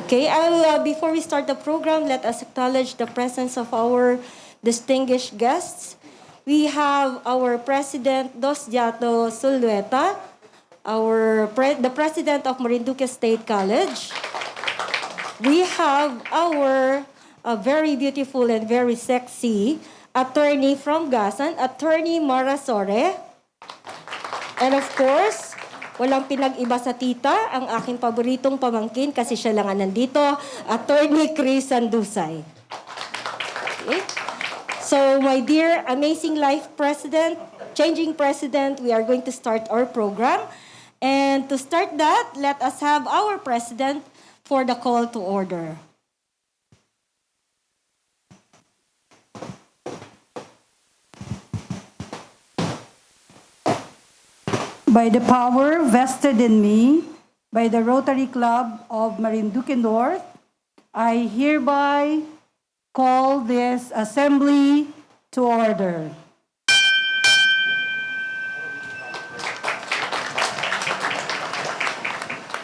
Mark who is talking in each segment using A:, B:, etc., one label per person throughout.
A: Okay, before we start the program, let us acknowledge the presence of our distinguished guests. We have our President Dos Jato Sulueta, the President of Marinduque State College. We have our very beautiful and very sexy attorney from Gasan, Attorney Mara Sore. And of course, walang pinag-iba sa tita, ang aking paboritong pamangkin kasi siya lang ang nandito, Attorney Chris Sandusay. Okay. So, my dear Amazing Life President, Changing President, we are going to start our program. And to start that, let us have our President for the call to order.
B: By the power vested in me by the Rotary Club of Marinduque North, I hereby call this assembly to order.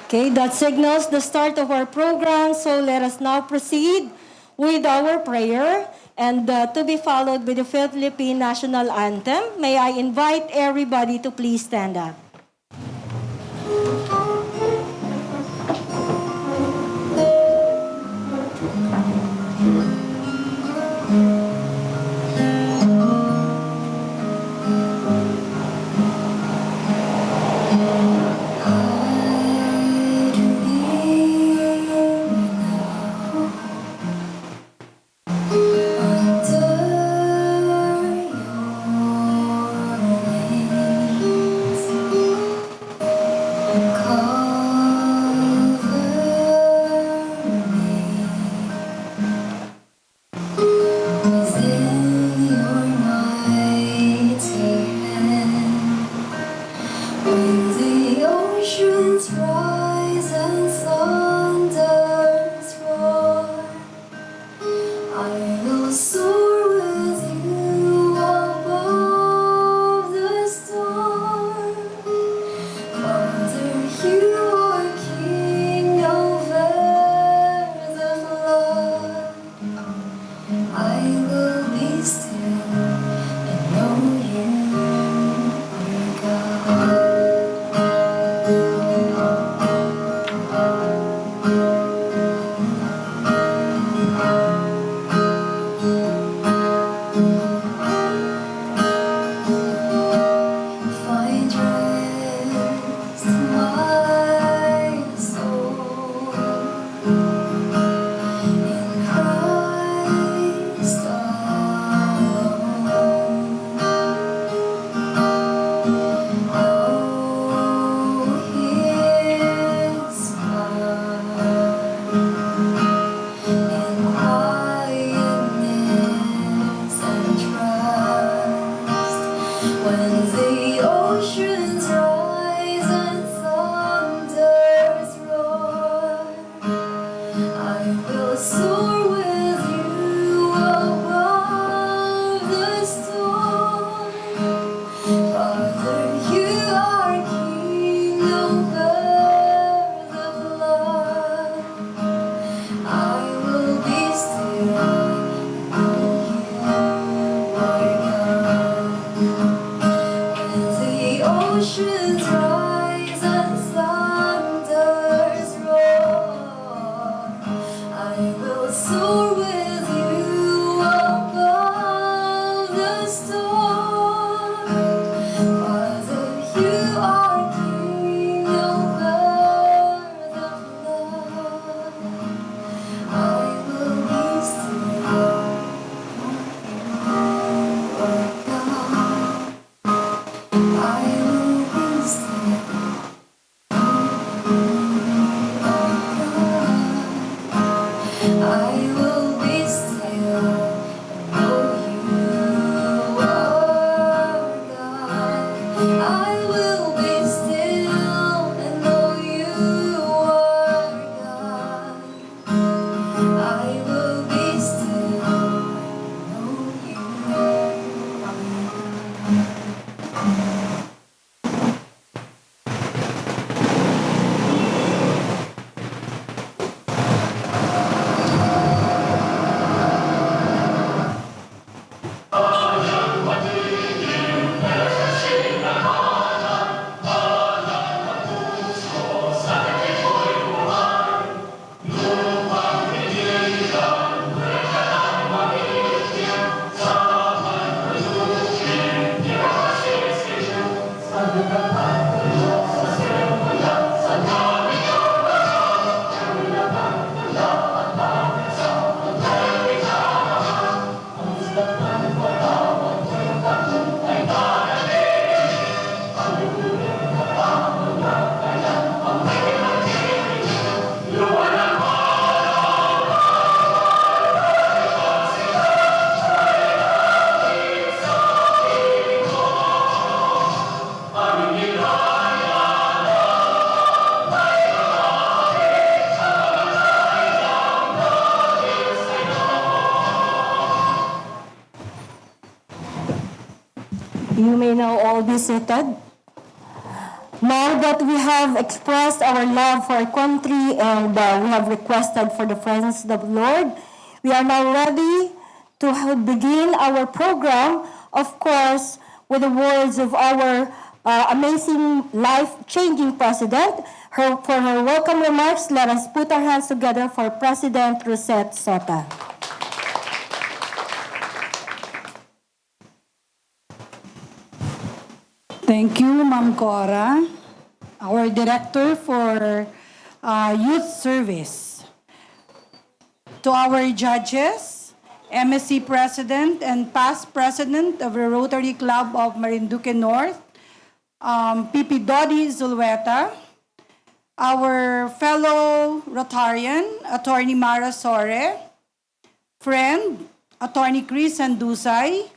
A: Okay, that signals the start of our program, so let us now proceed with our prayer and to be followed by the Philippine National Anthem. May I invite everybody to please stand up. You may now all be seated. Now that we have expressed our love for our country and we have requested for the presence of the Lord, we are now ready to begin our program, of course, with the words of our amazing, life-changing President. For her welcome remarks, let us put our hands together for President Rosette Sota.
B: Thank you, Ma'am Cora, our Director for Youth Service. To our judges, MSC President and past President of the Rotary Club of Marinduque North, PP Dodi Zulweta, our fellow Rotarian, Attorney Mara Sore, friend, Attorney Chris Andusay,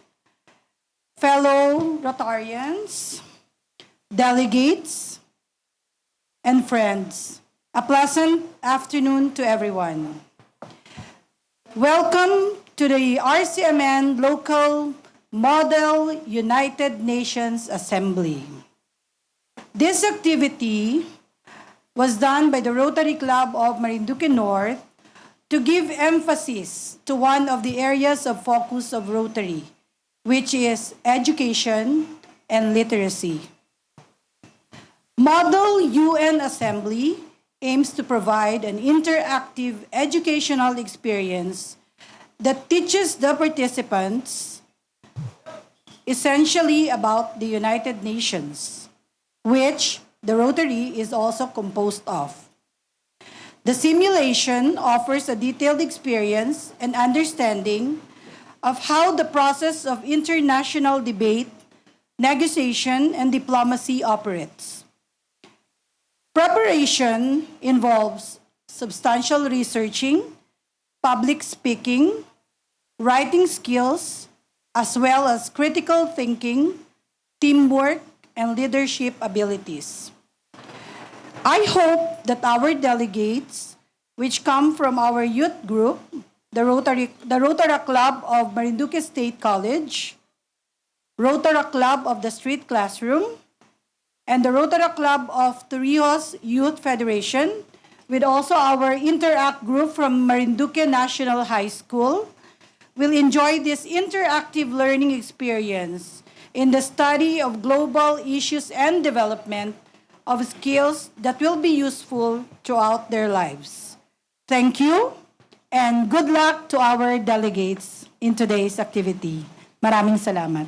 B: fellow Rotarians, delegates, and friends. A pleasant afternoon to everyone. Welcome to the RCMN Local Model United Nations Assembly. This activity was done by the Rotary Club of Marinduque North to give emphasis to one of the areas of focus of Rotary, which is education and literacy. Model UN Assembly aims to provide an interactive educational experience that teaches the participants essentially about the United Nations, which the Rotary is also composed of. The simulation offers a detailed experience and understanding of how the process of international debate, negotiation, and diplomacy operates. Preparation involves substantial researching, public speaking, writing skills, as well as critical thinking, teamwork, and leadership abilities. I hope that our delegates, which come from our youth group, the Rotary Club of Marinduque State College, Rotary Club of the Street Classroom, and the Rotary Club of Torrijos Youth Federation, with also our Interact group from Marinduque National High School, will enjoy this interactive learning experience in the study of global issues and development of skills that will be useful throughout their lives. Thank you. And good luck to our delegates in today's activity. Maraming salamat.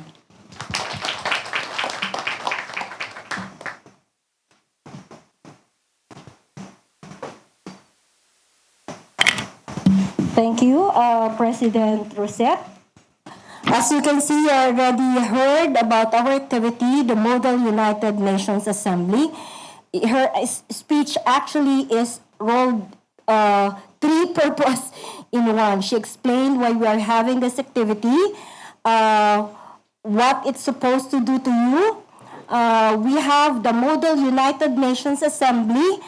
A: Thank you, President Rosette. As you can see, you already heard about our activity, the Model United Nations Assembly. Her speech actually is rolled three purpose in one. She explained why we are having this activity, what it's supposed to do to you. We have the Model United Nations Assembly,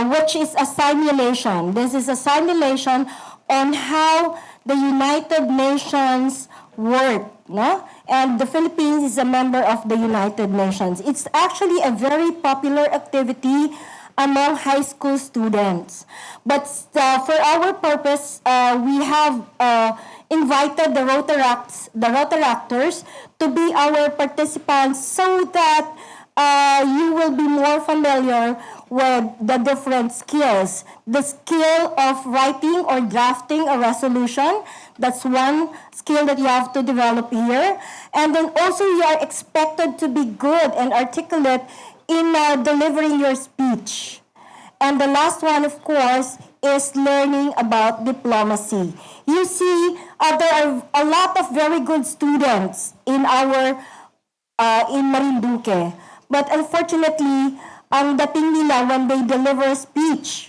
A: which is a simulation. This is a simulation on how the United Nations work, no? And the Philippines is a member of the United Nations. It's actually a very popular activity among high school students. But for our purpose, we have invited the Rotaractors to be our participants so that you will be more familiar with the different skills. The skill of writing or drafting a resolution, that's one skill that you have to develop here. And then also you are expected to be good and articulate in delivering your speech. And the last one, of course, is learning about diplomacy. You see, there are a lot of very good students in our in Marinduque. But unfortunately, ang dating nila when they deliver a speech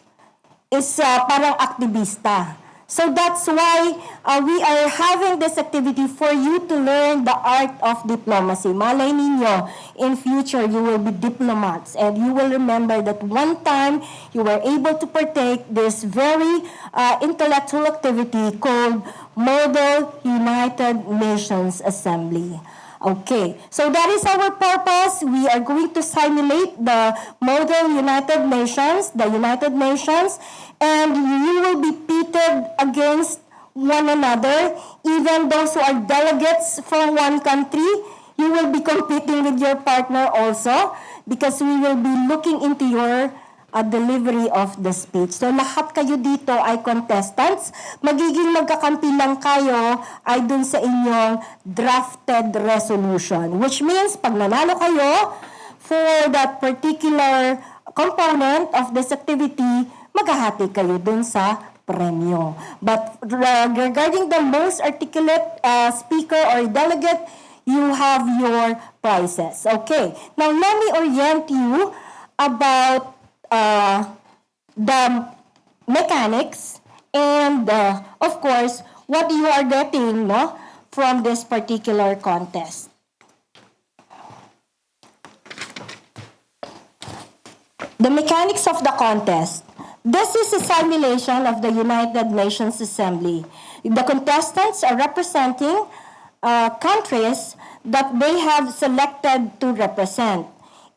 A: is parang aktivista. So that's why we are having this activity for you to learn the art of diplomacy. Malay ninyo, in future you will be diplomats and you will remember that one time you were able to partake this very intellectual activity called Model United Nations Assembly. Okay, so that is our purpose. We are going to simulate the model United Nations, and you will be pitted against one another. Even those who are delegates from one country, you will be competing with your partner also because we will be looking into your delivery of the speech. So lahat kayo dito ay contestants. Magiging magkakampi lang kayo ay dun sa inyong drafted resolution. Which means, pag nanalo kayo for that particular component of this activity, maghahati kayo dun sa premyo. But regarding the most articulate speaker or delegate, you have your prizes. Okay, now let me orient you about the mechanics and of course what you are getting from this particular contest. The mechanics of the contest. This is a simulation of the United Nations Assembly. The contestants are representing countries that they have selected to represent.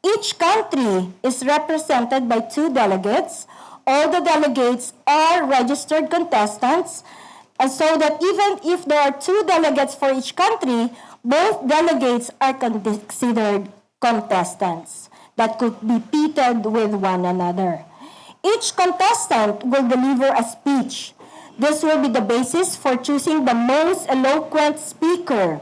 A: Each country is represented by 2 delegates. All the delegates are registered contestants, and so that even if there are 2 delegates for each country, both delegates are considered contestants that could be pitted with one another. Each contestant will deliver a speech. This will be the basis for choosing the most eloquent speaker.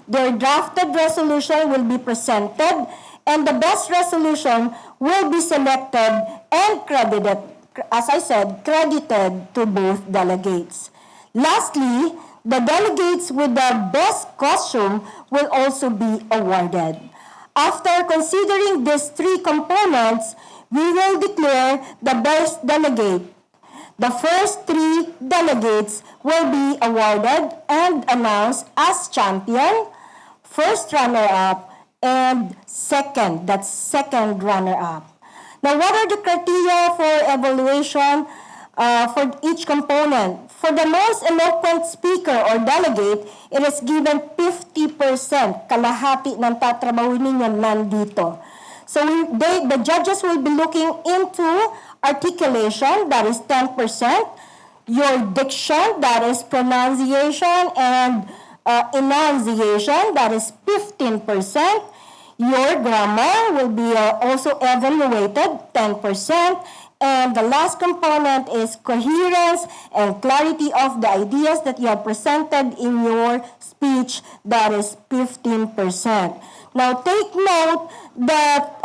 A: Their drafted resolution will be presented, and the best resolution will be selected and credited, as I said, credited to both delegates. Lastly, the delegates with the best costume will also be awarded. After considering these 3 components, we will declare the best delegate. The first 3 delegates will be awarded and announced as champion, first runner-up, and second runner-up. Now, what are the criteria for evaluation for each component? For the most eloquent speaker or delegate, it is given 50%. Kalahati ng tatrabahuin ninyo nandito. So the judges will be looking into articulation, that is 10%, your diction, that is pronunciation and enunciation, that is 15%. Your grammar will be also evaluated, 10%. And the last component is coherence and clarity of the ideas that you have presented in your speech, that is 15%. Now take note that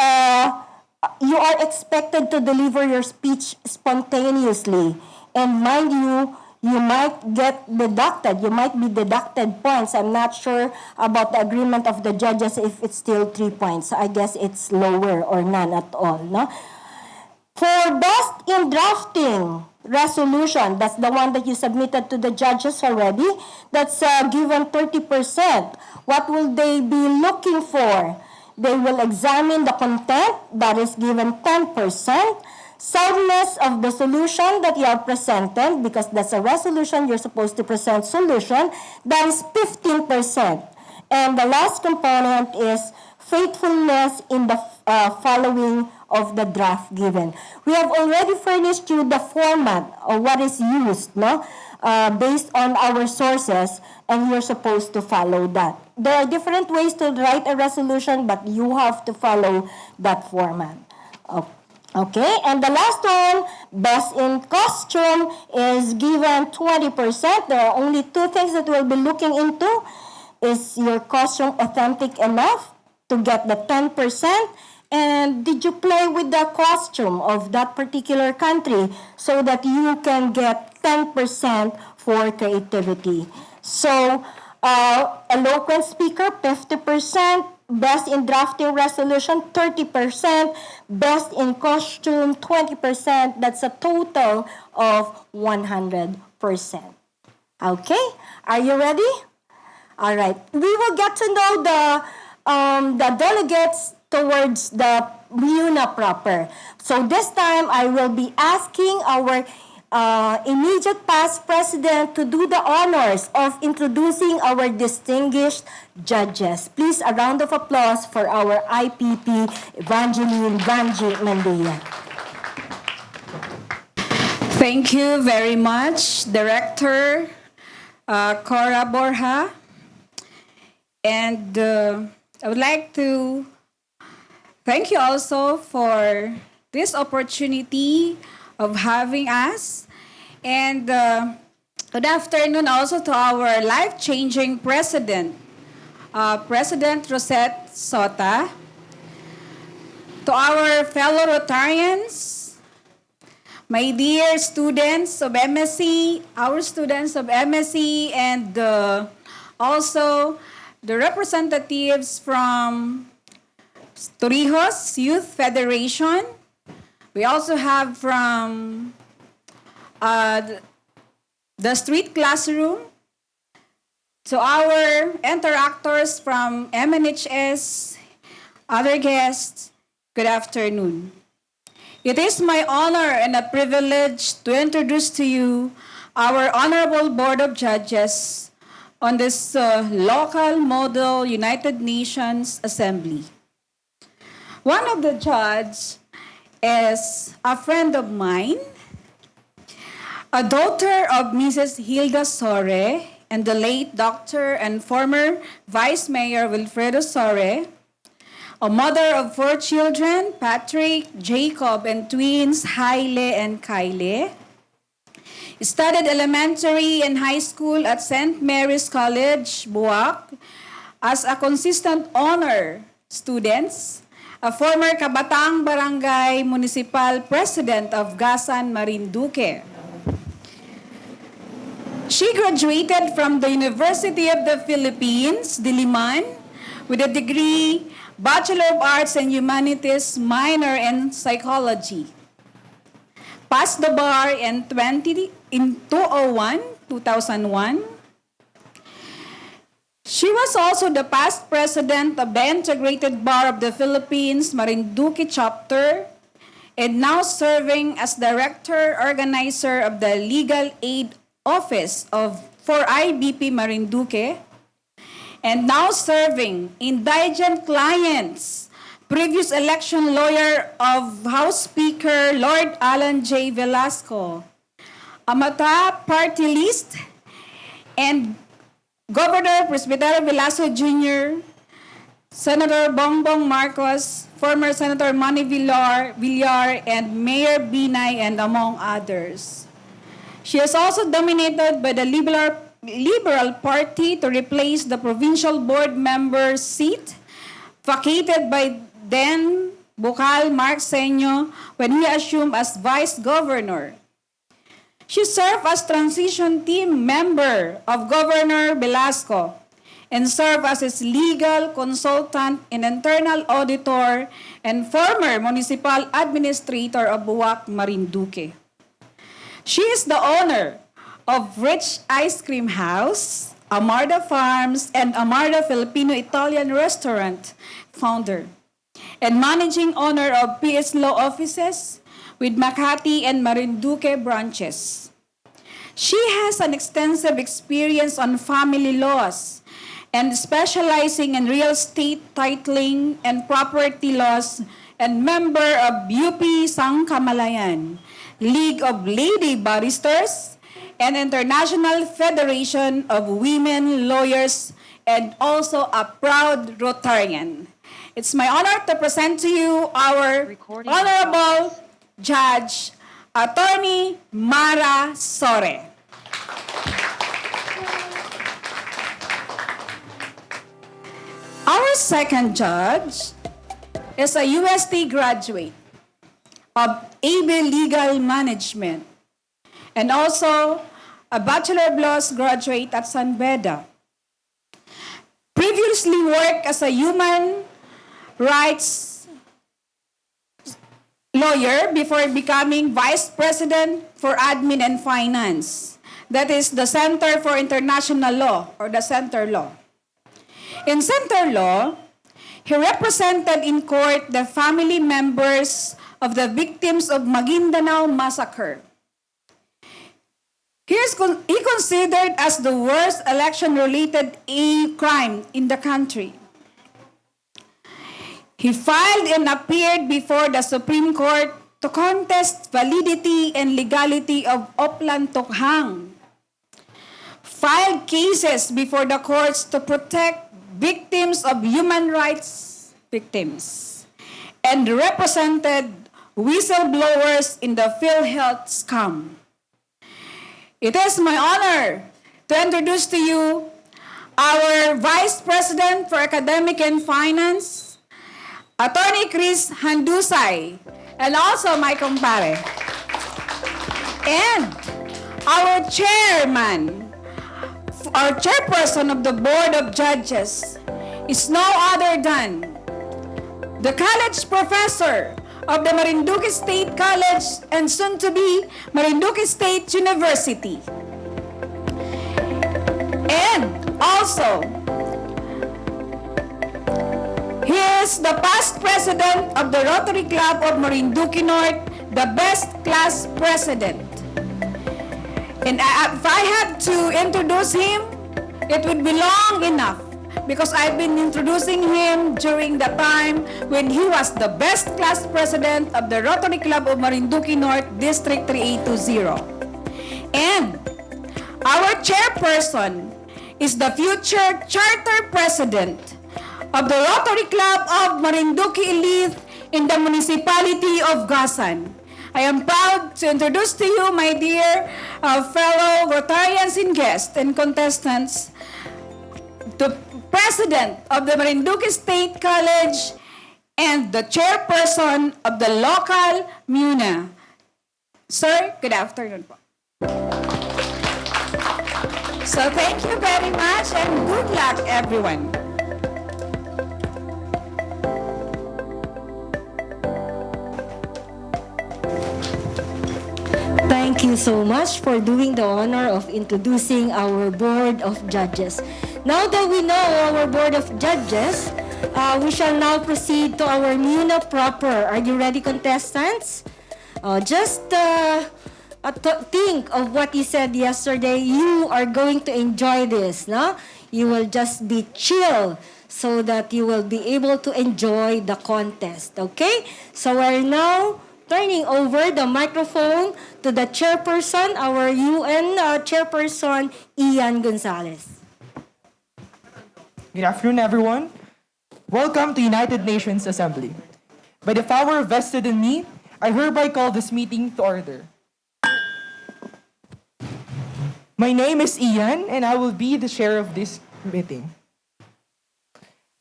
A: you are expected to deliver your speech spontaneously. And mind you, you might get deducted. You might be deducted points. I'm not sure about the agreement of the judges if it's still 3 points. I guess it's lower or none at all. No? For best in drafting resolution, that's the one that you submitted to the judges already, that's given 30%. What will they be looking for? They will examine the content, that is given 10%. Soundness of the solution that you have presented, because that's a resolution, you're supposed to present solution, that is 15%. And the last component is faithfulness in the following of the draft given. We have already furnished you the format of what is used, based on our sources, and you're supposed to follow that. There are different ways to write a resolution, but you have to follow that format. Okay, and the last one, best in costume, is given 20%. There are only 2 things that we'll be looking into. Is your costume authentic enough to get the 10%? And did you play with the costume of that particular country so that you can get 10% for creativity? So, eloquent speaker, 50%. Best in drafting resolution, 30%. Best in costume, 20%. That's a total of 100%. Okay? Are you ready? All right. We will get to know the delegates towards the MUNA proper. So this time, I will be asking our immediate past president to do the honors of introducing our distinguished judges. Please, a round of applause for our IPP Evangeline Vanji Mandela.
C: Thank you very much, Director Cora Borja. And I would like to thank you also for this opportunity of having us. And good afternoon also to our life-changing President, President Rosette Sota, to our fellow Rotarians, my dear students of MSc, our students of MSc, and also the representatives from Torrijos Youth Federation. We also have from the street classroom, to our interactors from MNHS, other guests, good afternoon. It is my honor and a privilege to introduce to you our Honorable Board of Judges on this local model United Nations Assembly. One of the judges is a friend of mine, a daughter of Mrs. Hilda Sore and the late Dr. and former Vice Mayor Wilfredo Sore, a mother of 4 children, Patrick, Jacob, and twins, Haile and Kyle. Studied elementary and high school at St. Mary's College, Buwak, as a consistent honor students, a former Kabataang Barangay Municipal President of Gasan, Marinduque. She graduated from the University of the Philippines, Diliman, with a degree Bachelor of Arts and Humanities minor in Psychology. Passed the bar in 2001. She was also the past president of the Integrated Bar of the Philippines, Marinduque chapter, and now serving as director organizer of the Legal Aid Office for IBP Marinduque, and now serving indigent clients, previous election lawyer of House Speaker Lord Alan J. Velasco, Amata party list, and Governor Presbyterio Velasco Jr., Senator Bongbong Marcos, former Senator Manny Villar, and Mayor Binay, and among others. She is also dominated by the Liberal Party to replace the provincial board member seat vacated by then Bukal Mark Senyo when he assumed as vice governor. She served as transition team member of Governor Velasco and served as his legal consultant and internal auditor and former municipal administrator of Buwak, Marinduque. She is the owner of Rich Ice Cream House, Amarda Farms, and Amarda Filipino-Italian Restaurant founder, and managing owner of PS Law Offices with Makati and Marinduque branches. She has an extensive experience on family laws and specializing in real estate titling and property laws, and member of UP Sangkamalayan, League of Lady Barristers, and International Federation of Women Lawyers, and also a proud Rotarian. It's my honor to present to you our Honorable Judge, Attorney Mara Sore. Our second judge is a UST graduate of AB Legal Management and also a Bachelor of Laws graduate at San Beda. Previously worked as a human rights lawyer before becoming Vice President for Admin and Finance. That is the Center for International Law, or the Center Law. In Center Law, he represented in court the family members of the victims of Maguindanao Massacre. he considered as the worst election-related crime in the country. He filed and appeared before the Supreme Court to contest validity and legality of Oplan Tokhang. Filed cases before the courts to protect victims of human rights victims, and represented whistleblowers in the PhilHealth scam. It is my honor to introduce to you our Vice President for Academic and Finance, Attorney Chris Handusay, and also my kumpare. And our chairperson of the Board of Judges is no other than the college professor of the Marinduque State College and soon to be Marinduque State University. And also, he is the past president of the Rotary Club of Marinduque North, the best class president. And if I had to introduce him, it would be long enough because I've been introducing him during the time when he was the best class president of the Rotary Club of Marinduque North, District 3820. And our chairperson is the future charter president of the Rotary Club of Marinduque Elite in the municipality of Gasan. I am proud to introduce to you, my dear fellow Rotarians and guests and contestants, the President of the Marinduque State College and the Chairperson of the local MUNA. Sir, good afternoon po. So thank you very much and good luck, everyone.
A: Thank you so much for doing the honor of introducing our Board of Judges. Now that we know our Board of Judges, we shall now proceed to our MUNA proper. Are you ready, contestants? Just think of what you said yesterday. You are going to enjoy this, no? You will just be chill so that you will be able to enjoy the contest, okay? So we're now turning over the microphone to the chairperson, our UN chairperson, Ian Gonzalez.
D: Good afternoon, everyone. Welcome to United Nations Assembly. By the power vested in me, I hereby call this meeting to order. My name is Ian, and I will be the chair of this meeting.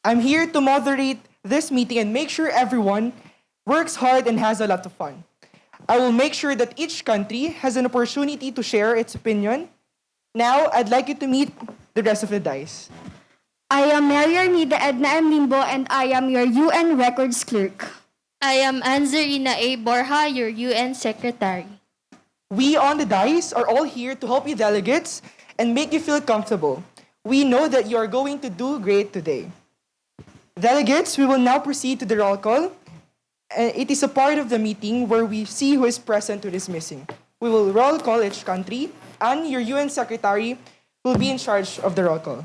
D: I'm here to moderate this meeting and make sure everyone works hard and has a lot of fun. I will make sure that each country has an opportunity to share its opinion. Now, I'd like you to meet the rest of the dice.
E: I am Mary Armida Edna M. Limbo, and I am your UN Records Clerk.
F: I am Anzarina A. Borja, your UN Secretary.
D: We on the dice are all here to help you delegates and make you feel comfortable. We know that you are going to do great today. Delegates, we will now proceed to the roll call. It is a part of the meeting where we see who is present, who is missing. We will roll call each country, and your UN Secretary will be in charge of the roll call.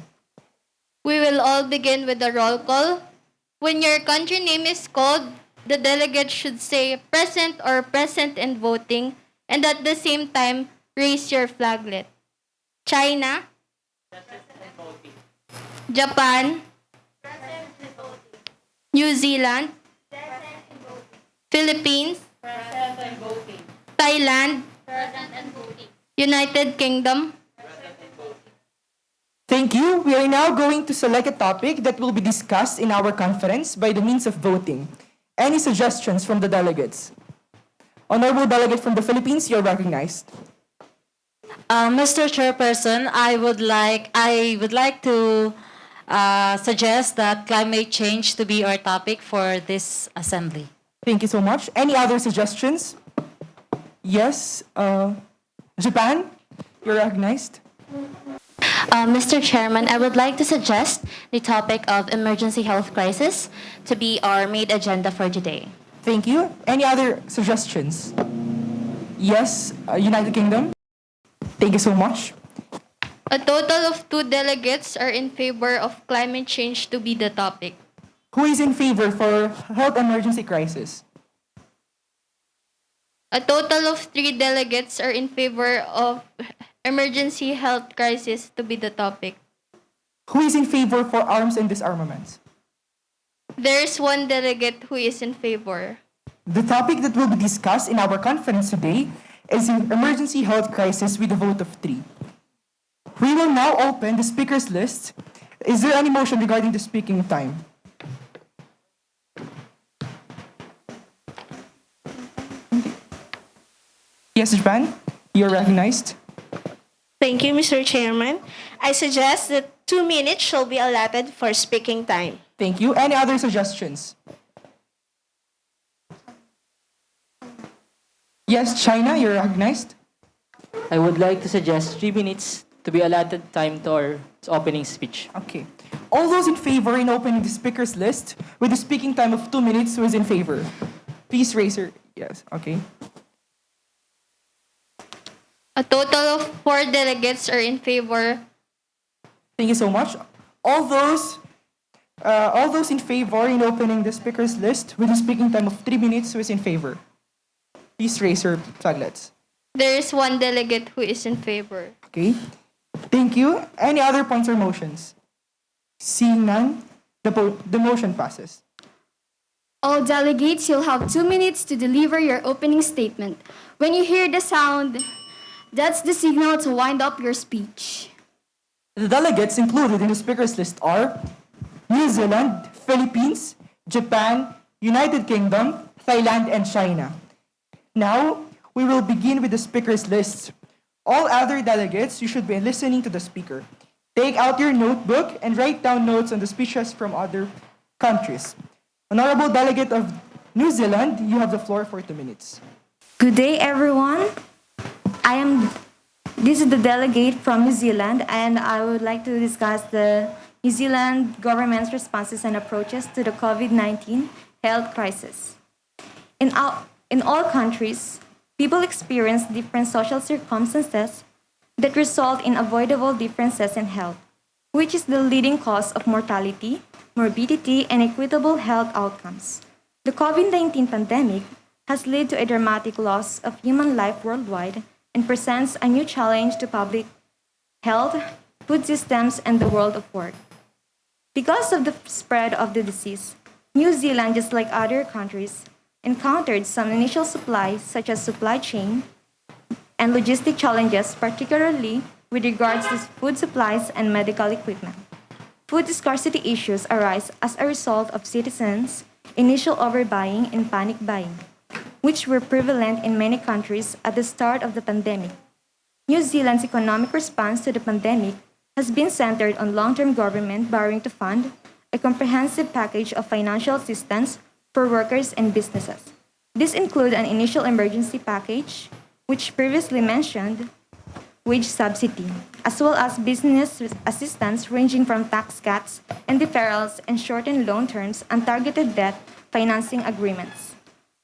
F: We will all begin with the roll call. When your country name is called, the delegate should say present or present and voting, and at the same time, raise your flaglet. China, present and voting. Japan, present and voting. New Zealand, present and voting. Philippines, present and voting. Thailand, present and voting. United Kingdom, present and voting.
D: Thank you. We are now going to select a topic that will be discussed in our conference by the means of voting. Any suggestions from the delegates? Honorable Delegate from the Philippines, you're recognized.
G: Mr. Chairperson, I would like to suggest that climate change to be our topic for this assembly.
D: Thank you so much. Any other suggestions? Yes. Japan, you're recognized.
H: Mr. Chairman, I would like to suggest the topic of emergency health crisis to be our main agenda for today.
D: Thank you. Any other suggestions? Yes, United Kingdom. Thank you so much.
F: A total of 2 delegates are in favor of climate change to be the topic.
D: Who is in favor for health emergency crisis?
F: A total of 3 delegates are in favor of emergency health crisis to be the topic.
D: Who is in favor for arms and disarmaments?
F: There is 1 delegate who is in favor.
D: The topic that will be discussed in our conference today is an emergency health crisis with a vote of 3. We will now open the speakers list. Is there any motion regarding the speaking time? Yes, Japan, you're recognized.
I: Thank you, Mr. Chairman. I suggest that 2 minutes shall be allotted for speaking time.
D: Thank you. Any other suggestions? Yes, China, you're recognized.
J: I would like to suggest 3 minutes to be allotted time to our opening speech.
D: Okay. All those in favor in opening the speakers list with a speaking time of 2 minutes, who is in favor? Please raise your... Yes, okay.
F: A total of 4 delegates are in favor.
D: Thank you so much. All those in favor in opening the speakers list with a speaking time of 3 minutes, who is in favor? Please raise your flaglets.
F: There is 1 delegate who is in favor.
D: Okay. Thank you. Any other points or motions? Seeing none, the motion passes.
E: All delegates, you'll have 2 minutes to deliver your opening statement. When you hear the sound, that's the signal to wind up your speech.
D: The delegates included in the speakers list are New Zealand, Philippines, Japan, United Kingdom, Thailand, and China. Now, we will begin with the speakers list. All other delegates, you should be listening to the speaker. Take out your notebook and write down notes on the speeches from other countries. Honorable Delegate of New Zealand, you have the floor for 2 minutes.
A: Good day, everyone. This is the delegate from New Zealand, and I would like to discuss the New Zealand government's responses and approaches to the COVID-19 health crisis. In all countries, people experience different social circumstances that result in avoidable differences in health, which is the leading cause of mortality, morbidity, and equitable health outcomes. The COVID-19 pandemic has led to a dramatic loss of human life worldwide and presents a new challenge to public health, food systems, and the world of work. Because of the spread of the disease, New Zealand, just like other countries, encountered some initial supplies, such as supply chain and logistic challenges, particularly with regards to food supplies and medical equipment. Food scarcity issues arise as a result of citizens' initial overbuying and panic buying, which were prevalent in many countries at the start of the pandemic. New Zealand's economic response to the pandemic has been centered on long-term government borrowing to fund a comprehensive package of financial assistance for workers and businesses. This includes an initial emergency package, which previously mentioned, wage subsidy, as well as business assistance ranging from tax cuts and deferrals and shortened loan terms and targeted debt financing agreements.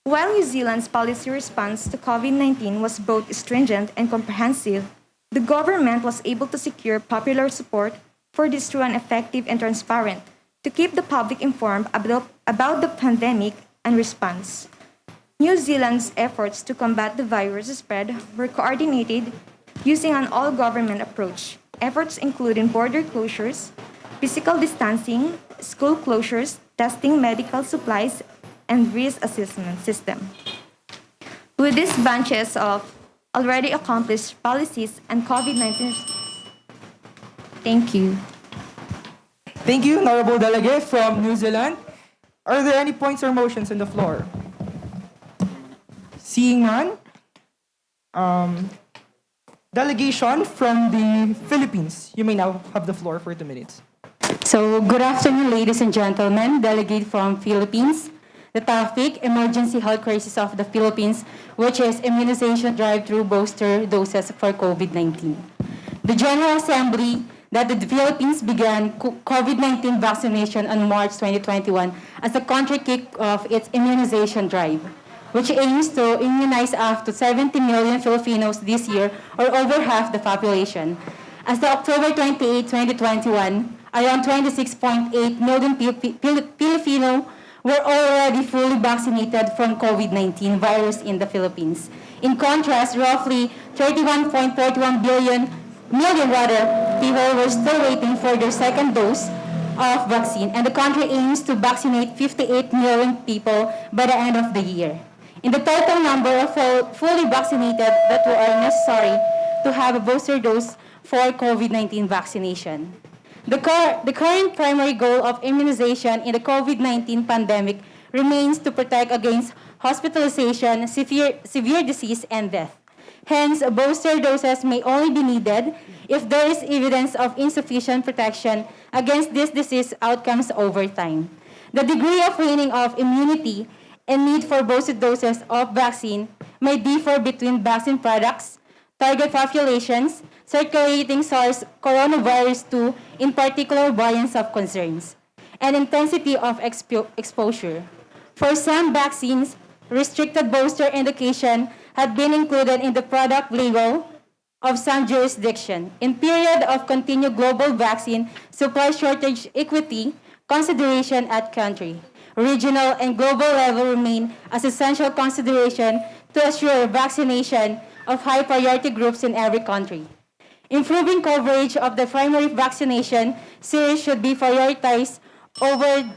A: While New Zealand's policy response to COVID-19 was both stringent and comprehensive, the government was able to secure popular support for this through an effective and transparent to keep the public informed about the pandemic and response. New Zealand's efforts to combat the virus spread were coordinated using an all-government approach. Efforts including border closures, physical distancing, school closures, testing, medical supplies, and risk assessment system. With these bunches of already accomplished policies and COVID-19... Thank you.
D: Thank you, Honorable Delegate from New Zealand. Are there any points or motions on the floor? Seeing none, delegation from the Philippines, you may now have the floor for 2 minutes.
K: So, good afternoon, ladies and gentlemen. Delegate from Philippines. The topic, emergency health crisis of the Philippines, which is immunization drive through booster doses for COVID-19. The General Assembly that the Philippines began COVID-19 vaccination on March 2021 as the country kicked off its immunization drive. which aims to immunize up to 70 million Filipinos this year, or over half the population. As of October 28, 2021, around 26.8 million Filipino were already fully vaccinated from COVID-19 virus in the Philippines. In contrast, roughly 31.41 million people were still waiting for their second dose of vaccine, and the country aims to vaccinate 58 million people by the end of the year. In the total number of fully vaccinated that are necessary to have a booster dose for COVID-19 vaccination. The current primary goal of immunization in the COVID-19 pandemic remains to protect against hospitalization, severe disease, and death. Hence, booster doses may only be needed if there is evidence of insufficient protection against this disease outcomes over time. The degree of waning of immunity and need for booster doses of vaccine may differ between vaccine products, target populations, circulating SARS coronavirus 2, in particular variants of concerns, and intensity of exposure. For some vaccines, restricted booster indication had been included in the product label of some jurisdiction. In period of continued global vaccine supply shortage, equity consideration at country, regional, and global level remain as essential consideration to assure vaccination of high priority groups in every country. Improving coverage of the primary vaccination series should be prioritized over.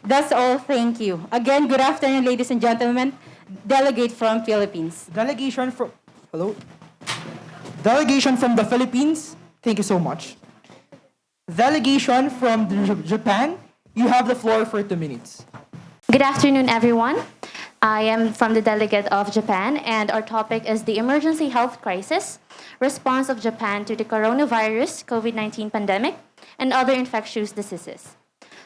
K: That's all. Thank you. Again, good afternoon, ladies and gentlemen. Delegate from Philippines.
D: Delegation from the Philippines, thank you so much. Delegation from Japan, you have the floor for 2 minutes.
H: Good afternoon, everyone. I am from the delegate of Japan, and our topic is the emergency health crisis, response of Japan to the coronavirus COVID-19 pandemic and other infectious diseases.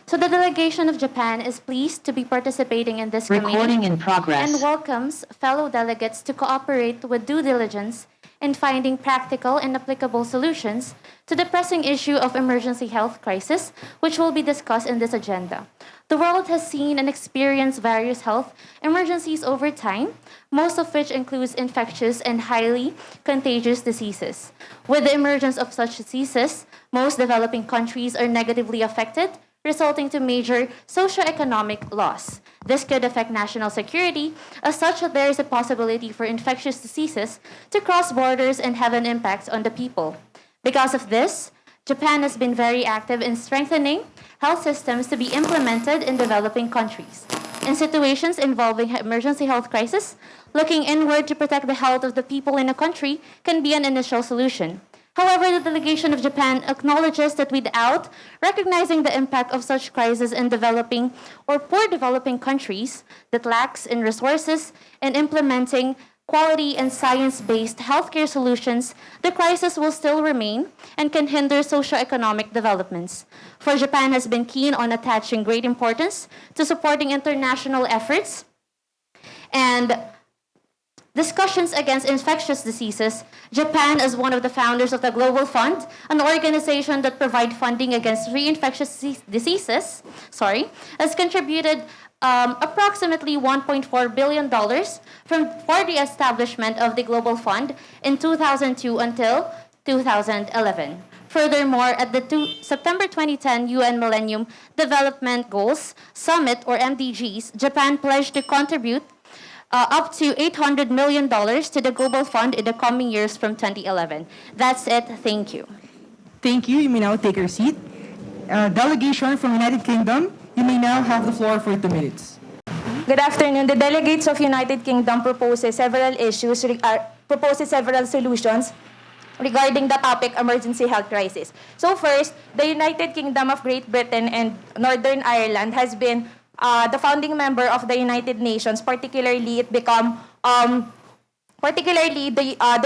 H: So the delegation of Japan is pleased to be participating in this
G: Recording
H: meeting
G: in progress.
H: and welcomes fellow delegates to cooperate with due diligence in finding practical and applicable solutions to the pressing issue of emergency health crisis, which will be discussed in this agenda. The world has seen and experienced various health emergencies over time, most of which includes infectious and highly contagious diseases. With the emergence of such diseases, most developing countries are negatively affected, resulting to major socioeconomic loss. This could affect national security, as such that there is a possibility for infectious diseases to cross borders and have an impact on the people. Because of this, Japan has been very active in strengthening health systems to be implemented in developing countries. In situations involving emergency health crisis, looking inward to protect the health of the people in a country can be an initial solution. However, the delegation of Japan acknowledges that without recognizing the impact of such crises in developing or poor developing countries that lacks in resources and implementing quality and science-based healthcare solutions, the crisis will still remain and can hinder socioeconomic developments. For Japan has been keen on attaching great importance to supporting international efforts and discussions against infectious diseases. Japan is one of the founders of the Global Fund, an organization that provides funding against three infectious diseases, has contributed approximately $1.4 billion for the establishment of the Global Fund in 2002 until 2011. Furthermore, at the September 2010 UN Millennium Development Goals Summit, or MDGs, Japan pledged to contribute up to $800 million to the Global Fund in the coming years from 2011. That's it. Thank you.
D: Thank you. You may now take your seat. Delegation from United Kingdom, you may now have the floor for 2 minutes.
L: Good afternoon. The delegates of United Kingdom proposes several solutions regarding the topic emergency health crisis. So first, the United Kingdom of Great Britain and Northern Ireland has been the founding member of the United Nations. Particularly, the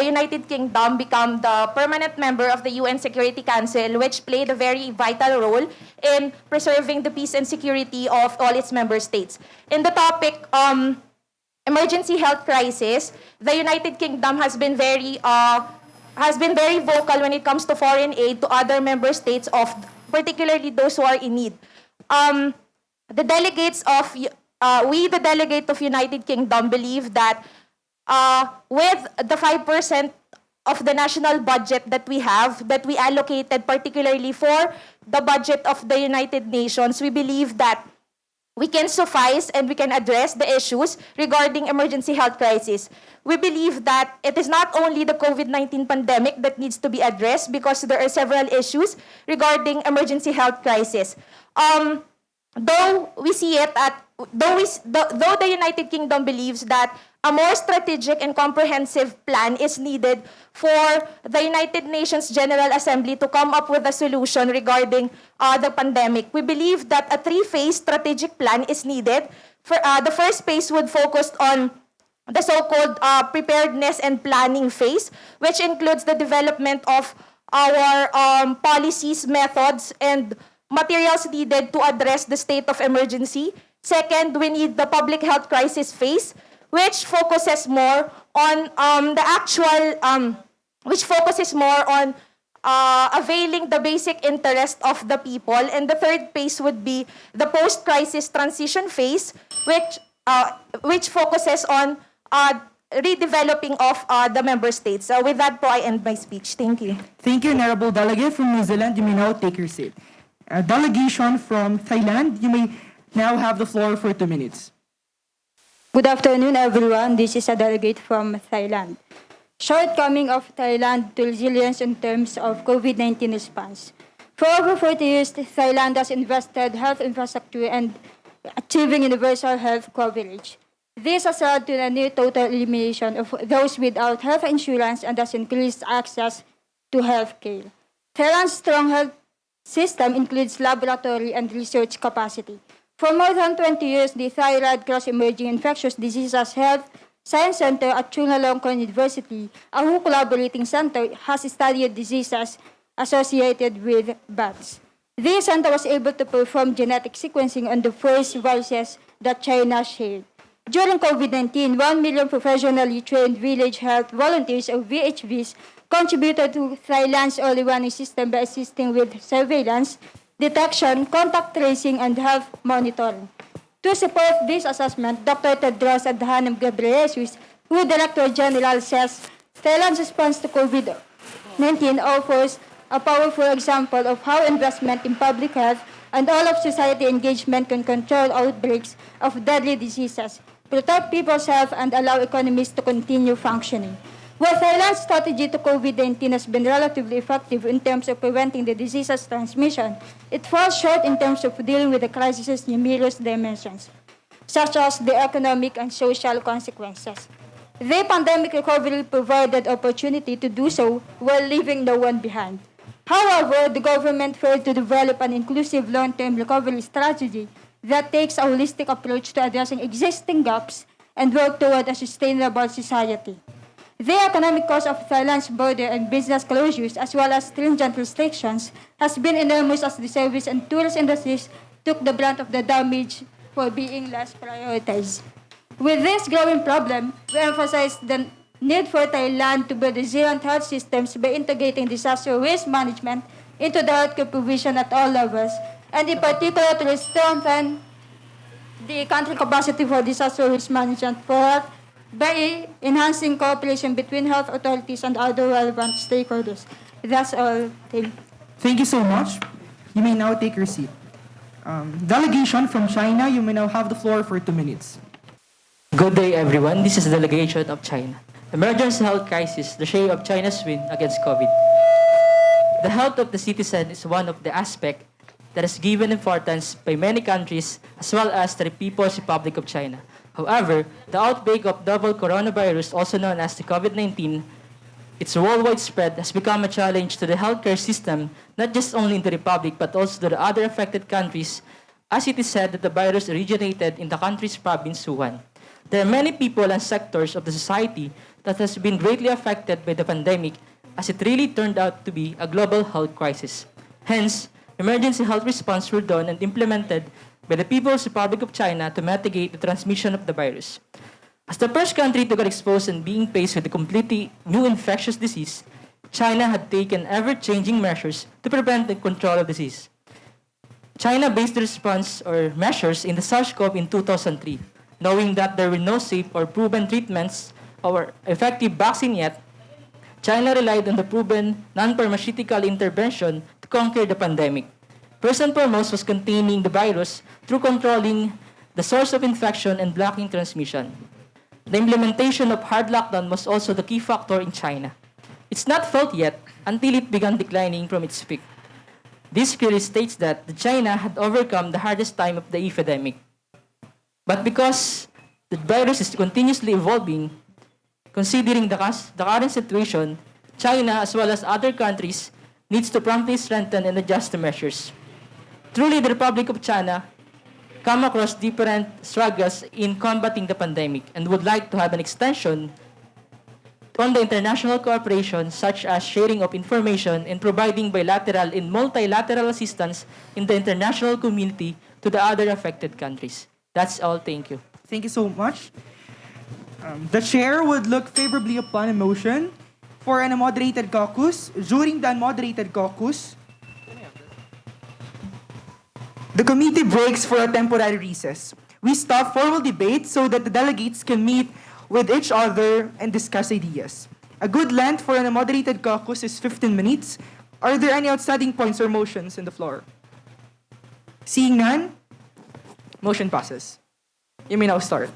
L: United Kingdom became the permanent member of the UN Security Council, which played a very vital role in preserving the peace and security of all its member states. In the topic emergency health crisis, the United Kingdom has been very vocal when it comes to foreign aid to other member states, particularly those who are in need. The delegates of we, the delegate of United Kingdom, believe that with the 5% of the national budget that we have, that we allocated particularly for the budget of the United Nations, we believe that we can suffice and we can address the issues regarding emergency health crisis. We believe that it is not only the COVID-19 pandemic that needs to be addressed because there are several issues regarding emergency health crisis. Though we see it at though the United Kingdom believes that a more strategic and comprehensive plan is needed for the United Nations General Assembly to come up with a solution regarding the pandemic. We believe that a three-phase strategic plan is needed. The first phase would focus on the so-called preparedness and planning phase, which includes the development of our policies, methods, and materials needed to address the state of emergency. Second, we need the public health crisis phase, which focuses more on availing the basic interest of the people. And the third phase would be the post-crisis transition phase, which focuses on redeveloping of the member states. So with that po, I end my speech. Thank you.
D: Thank you, Honorable Delegate from New Zealand. You may now take your seat. A delegation from Thailand, you may now have the floor for 2 minutes.
M: Good afternoon, everyone. This is a delegate from Thailand. Shortcoming of Thailand to resilience in terms of COVID-19 response. For over 40 years, Thailand has invested health infrastructure and achieving universal health coverage. This has led to a near total elimination of those without health insurance and has increased access to health care. Thailand's strong health system includes laboratory and research capacity. For more than 20 years, the Thai Red Cross Emerging Infectious Diseases Health Science Center at Chulalongkorn University, a WHO collaborating center, has studied diseases associated with bats. This center was able to perform genetic sequencing on the first viruses that China shared. During COVID-19, 1 million professionally trained village health volunteers, or VHVs, contributed to Thailand's early warning system by assisting with surveillance, detection, contact tracing, and health monitoring. To support this assessment, Dr. Tedros Adhanom Ghebreyesus, who Director General, says Thailand's response to COVID-19 offers a powerful example of how investment in public health and all of society engagement can control outbreaks of deadly diseases, protect people's health, and allow economies to continue functioning. While Thailand's strategy to COVID-19 has been relatively effective in terms of preventing the disease's transmission, it falls short in terms of dealing with the crisis's numerous dimensions, such as the economic and social consequences. The pandemic recovery provided opportunity to do so while leaving no one behind. However, the government failed to develop an inclusive long-term recovery strategy that takes a holistic approach to addressing existing gaps and work toward a sustainable society. The economic cost of Thailand's border and business closures, as well as stringent restrictions, has been enormous as the service and tourist industries took the brunt of the damage for being less prioritized. With this growing problem, we emphasize the need for Thailand to build resilient health systems by integrating disaster risk management into the healthcare provision at all levels, and in particular to strengthen the country capacity for disaster risk management for health by enhancing cooperation between health authorities and other relevant stakeholders. That's all.
D: Thank you so much. You may now take your seat. Delegation from China, you may now have the floor for 2 minutes.
J: Good day, everyone. This is the delegation of China. Emergency health crisis, the share of China's win against COVID. The health of the citizen is one of the aspects that is given importance by many countries as well as the People's Republic of China. However, the outbreak of novel coronavirus, also known as the COVID-19, its worldwide spread has become a challenge to the healthcare system, not just only in the Republic, but also to the other affected countries, as it is said that the virus originated in the country's province, Wuhan. There are many people and sectors of the society that has been greatly affected by the pandemic, as it really turned out to be a global health crisis. Hence, emergency health response were done and implemented by the People's Republic of China to mitigate the transmission of the virus. As the first country to get exposed and being faced with a completely new infectious disease, China had taken ever-changing measures to prevent and control the disease. China based the response or measures in the SARS-CoV in 2003, knowing that there were no safe or proven treatments or effective vaccine yet. China relied on the proven non-pharmaceutical intervention to conquer the pandemic. First and foremost was containing the virus through controlling the source of infection and blocking transmission. The implementation of hard lockdown was also the key factor in China. It's not felt yet until it began declining from its peak. This clearly states that China had overcome the hardest time of the epidemic. But because the virus is continuously evolving, considering the current situation, China, as well as other countries, needs to promptly strengthen and adjust the measures. Truly, the Republic of China come across different struggles in combating the pandemic and would like to have an extension on the international cooperation, such as sharing of information and providing bilateral and multilateral assistance in the international community to the other affected countries. That's all. Thank you.
D: Thank you so much. The chair would look favorably upon a motion for an unmoderated caucus. During the unmoderated caucus, the committee breaks for a temporary recess. We stop formal debate so that the delegates can meet with each other and discuss ideas. A good length for an unmoderated caucus is 15 minutes. Are there any outstanding points or motions in the floor? Seeing none, motion passes. You may now start.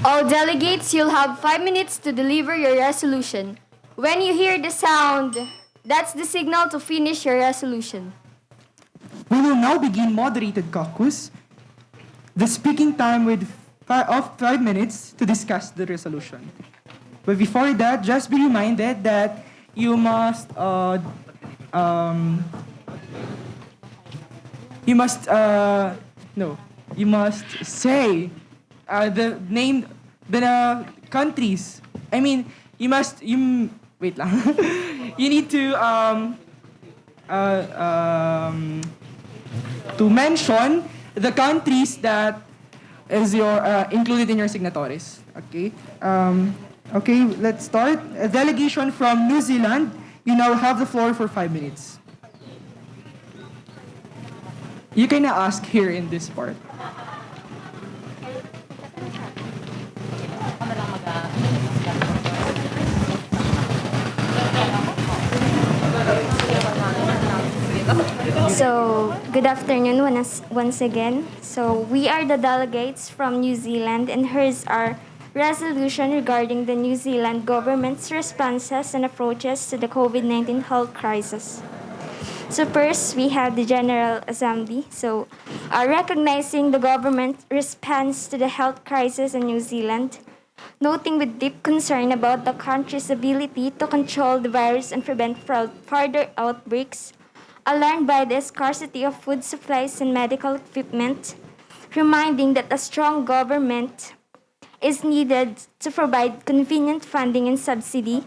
E: All delegates, you'll have 5 minutes to deliver your resolution. When you hear the sound, that's the signal to finish your resolution.
D: We will now begin moderated caucus. The speaking time of 5 minutes to discuss the resolution. But before that, just be reminded that you must say the name, the countries. I mean, wait lang. You need to mention the countries that is included in your signatories. Okay. Okay, let's start. A delegation from New Zealand. You now have the floor for 5 minutes. You can ask here in this part.
N: So, good afternoon once again. So, we are the delegates from New Zealand, and here's our resolution regarding the New Zealand government's responses and approaches to the COVID-19 health crisis. So first, we have the General Assembly. So, recognizing the government's response to the health crisis in New Zealand, noting with deep concern about the country's ability to control the virus and prevent further outbreaks, alarmed by the scarcity of food supplies and medical equipment, reminding that a strong government is needed to provide convenient funding and subsidy,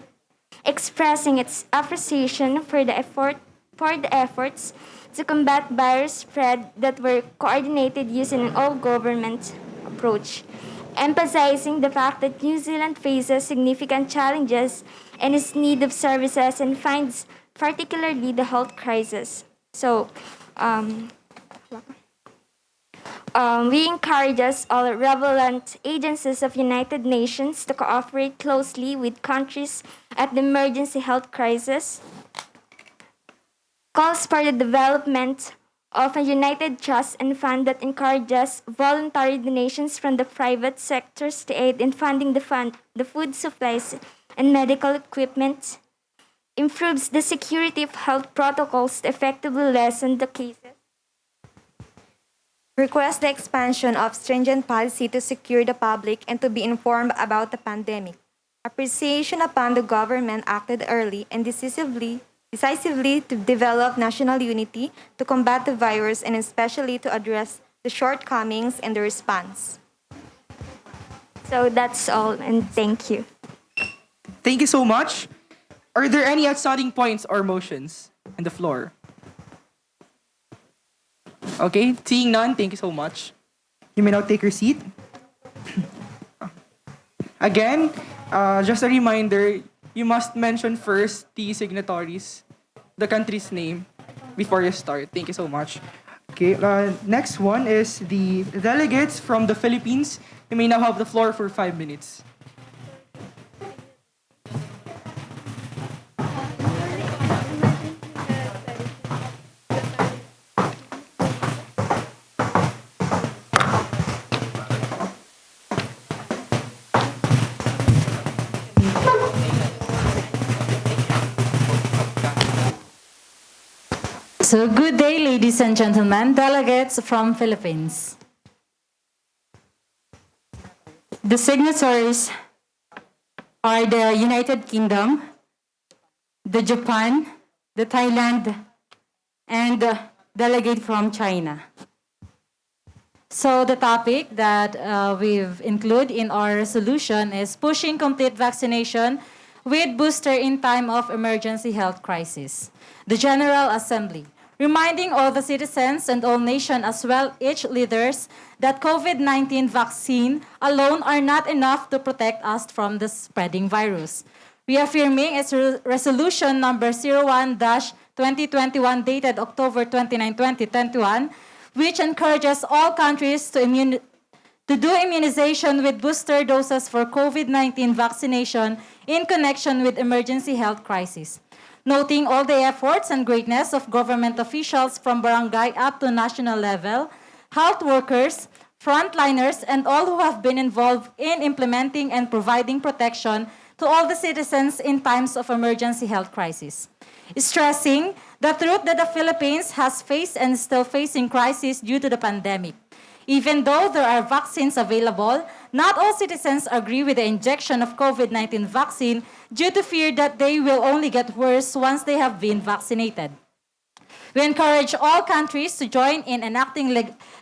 N: expressing its appreciation for the efforts to combat virus spread that were coordinated using an all-government approach, emphasizing the fact that New Zealand faces significant challenges and is in need of services and finds particularly the health crisis. So, we encourage all relevant agencies of United Nations to cooperate closely with countries at the emergency health crisis, calls for the development of a united trust and fund that encourages voluntary donations from the private sectors to aid in funding the food supplies and medical equipment, improves the security of health protocols to effectively lessen the cases,
O: request the expansion of stringent policy to secure the public and to be informed about the pandemic, appreciation upon the government acted early and decisively to develop national unity to combat the virus and especially to address the shortcomings in the response.
N: So that's all, and thank you.
D: Thank you so much. Are there any outstanding points or motions on the floor? Okay, seeing none, thank you so much. You may now take your seat. Again, just a reminder, you must mention first the signatories the country's name before you start. Thank you so much. Okay, next one is the delegates from the Philippines. You may now have the floor for 5 minutes.
G: So good day, ladies and gentlemen, delegates from Philippines. The signatories are the United Kingdom, the Japan, the Thailand, and the delegate from China. So the topic that we've included in our resolution is pushing complete vaccination with booster in time of emergency health crisis. The General Assembly, reminding all the citizens and all nations as well each leaders that COVID-19 vaccine alone are not enough to protect us from the spreading virus. Reaffirming its resolution number 01-2021 dated October 29, 2021, which encourages all countries to do immunization with booster doses for COVID-19 vaccination in connection with emergency health crisis. Noting all the efforts and greatness of government officials from barangay up to national level, health workers, frontliners, and all who have been involved in implementing and providing protection to all the citizens in times of emergency health crisis. Stressing the truth that the Philippines has faced and is still facing crisis due to the pandemic. Even though there are vaccines available, not all citizens agree with the injection of COVID-19 vaccine due to fear that they will only get worse once they have been vaccinated. We encourage all countries to join in enacting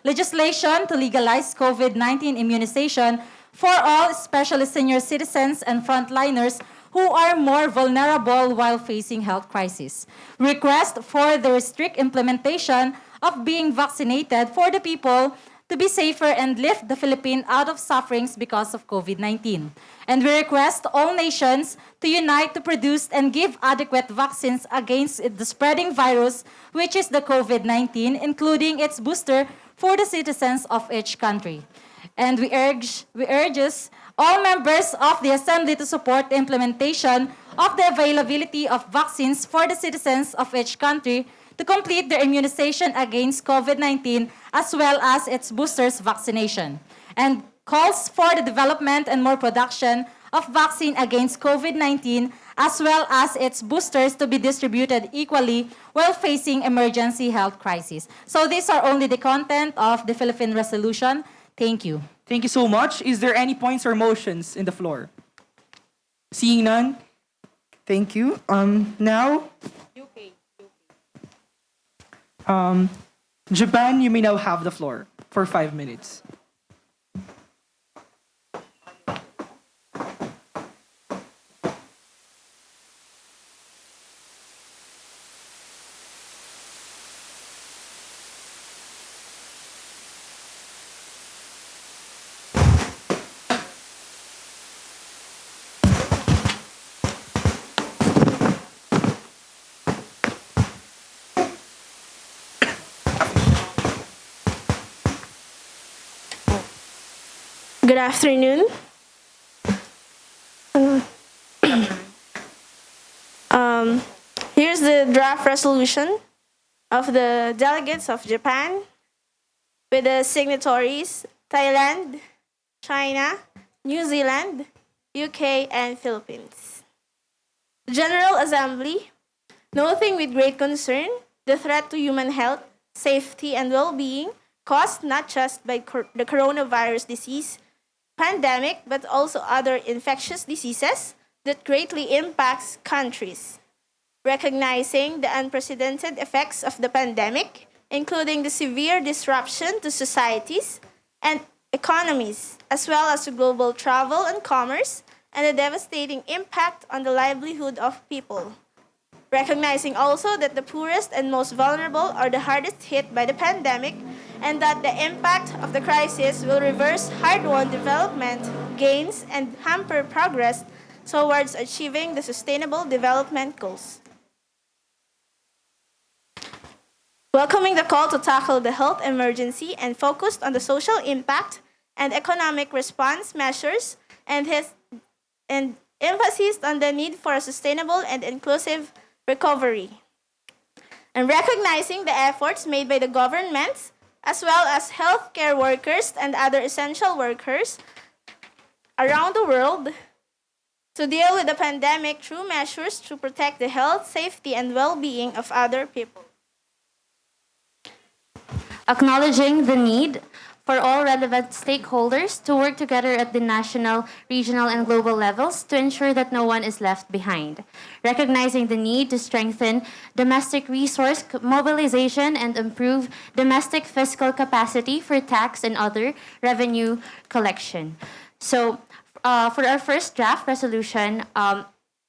G: legislation to legalize COVID-19 immunization for all, especially senior citizens and frontliners who are more vulnerable while facing health crisis. Request for the strict implementation of being vaccinated for the people to be safer and lift the Philippines out of sufferings because of COVID-19. And we request all nations to unite to produce and give adequate vaccines against the spreading virus, which is the COVID-19, including its booster for the citizens of each country. And we urge all members of the Assembly to support the implementation of the availability of vaccines for the citizens of each country to complete their immunization against COVID-19 as well as its boosters vaccination, and calls for the development and more production of vaccine against COVID-19 as well as its boosters to be distributed equally while facing emergency health crisis. So these are only the content of the Philippine resolution. Thank you.
D: Thank you so much. Is there any points or motions in the floor? Seeing none, thank you. Now, Japan, you may now have the floor for 5 minutes.
I: Good afternoon. Here's the draft resolution of the delegates of Japan with the signatories Thailand, China, New Zealand, UK, and Philippines. The General Assembly, noting with great concern the threat to human health, safety, and well-being caused not just by the coronavirus disease pandemic, but also other infectious diseases that greatly impacts countries. Recognizing the unprecedented effects of the pandemic, including the severe disruption to societies and economies, as well as to global travel and commerce, and the devastating impact on the livelihood of people. Recognizing also that the poorest and most vulnerable are the hardest hit by the pandemic, and that the impact of the crisis will reverse hard-won development gains and hamper progress towards achieving the Sustainable Development Goals. welcoming the call to tackle the health emergency and focused on the social impact and economic response measures and emphasis on the need for a sustainable and inclusive recovery. And recognizing the efforts made by the governments as well as healthcare workers and other essential workers around the world to deal with the pandemic through measures to protect the health, safety, and well-being of other people.
H: Acknowledging the need for all relevant stakeholders to work together at the national, regional, and global levels to ensure that no one is left behind. Recognizing the need to strengthen domestic resource mobilization and improve domestic fiscal capacity for tax and other revenue collection. So, for our first draft resolution,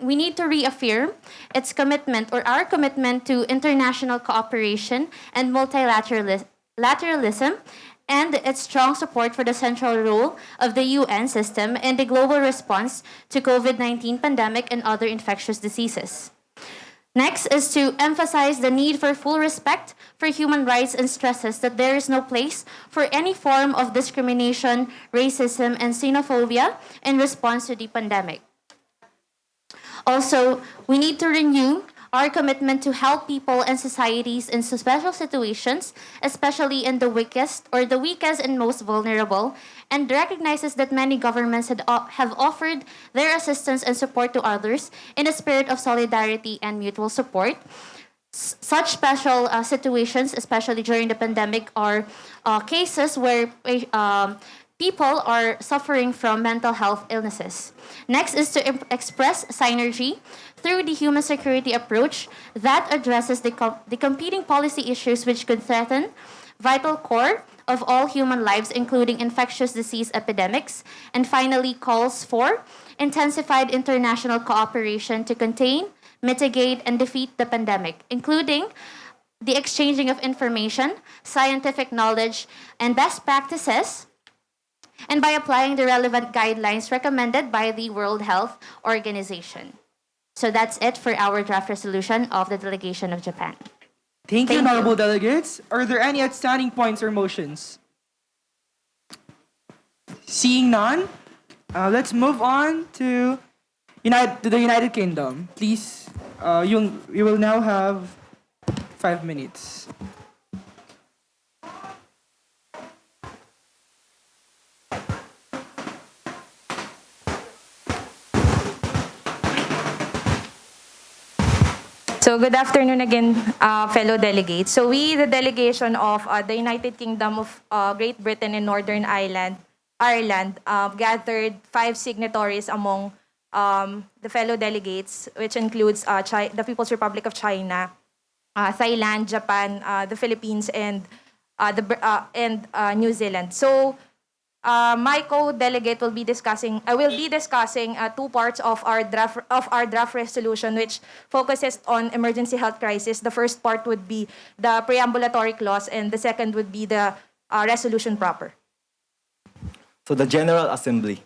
H: we need to reaffirm its commitment or our commitment to international cooperation and multilateralism and its strong support for the central role of the UN system in the global response to COVID-19 pandemic and other infectious diseases. Next is to emphasize the need for full respect for human rights and stresses that there is no place for any form of discrimination, racism, and xenophobia in response to the pandemic. Also, we need to renew our commitment to help people and societies in special situations, especially in the weakest and most vulnerable, and recognizes that many governments have offered their assistance and support to others in a spirit of solidarity and mutual support. Such special situations, especially during the pandemic, are cases where people are suffering from mental health illnesses. Next is to express synergy through the human security approach that addresses the competing policy issues which could threaten vital core of all human lives, including infectious disease epidemics, and finally calls for intensified international cooperation to contain, mitigate, and defeat the pandemic, including the exchanging of information, scientific knowledge, and best practices, and by applying the relevant guidelines recommended by the World Health Organization. So that's it for our draft resolution of the delegation of Japan.
D: Thank you, honorable delegates. Are there any outstanding points or motions? Seeing none, let's move on to the United Kingdom. Please, you will now have 5 minutes.
L: So good afternoon again, fellow delegates. So we, the delegation of the United Kingdom of Great Britain and Northern Ireland, gathered 5 signatories among the fellow delegates, which includes the People's Republic of China, Thailand, Japan, the Philippines, and New Zealand. So my co-delegate will be discussing. I will be discussing 2 parts of our draft resolution, which focuses on emergency health crisis. The first part would be the preambulatory clause, and the second would be the resolution proper.
P: So the General Assembly,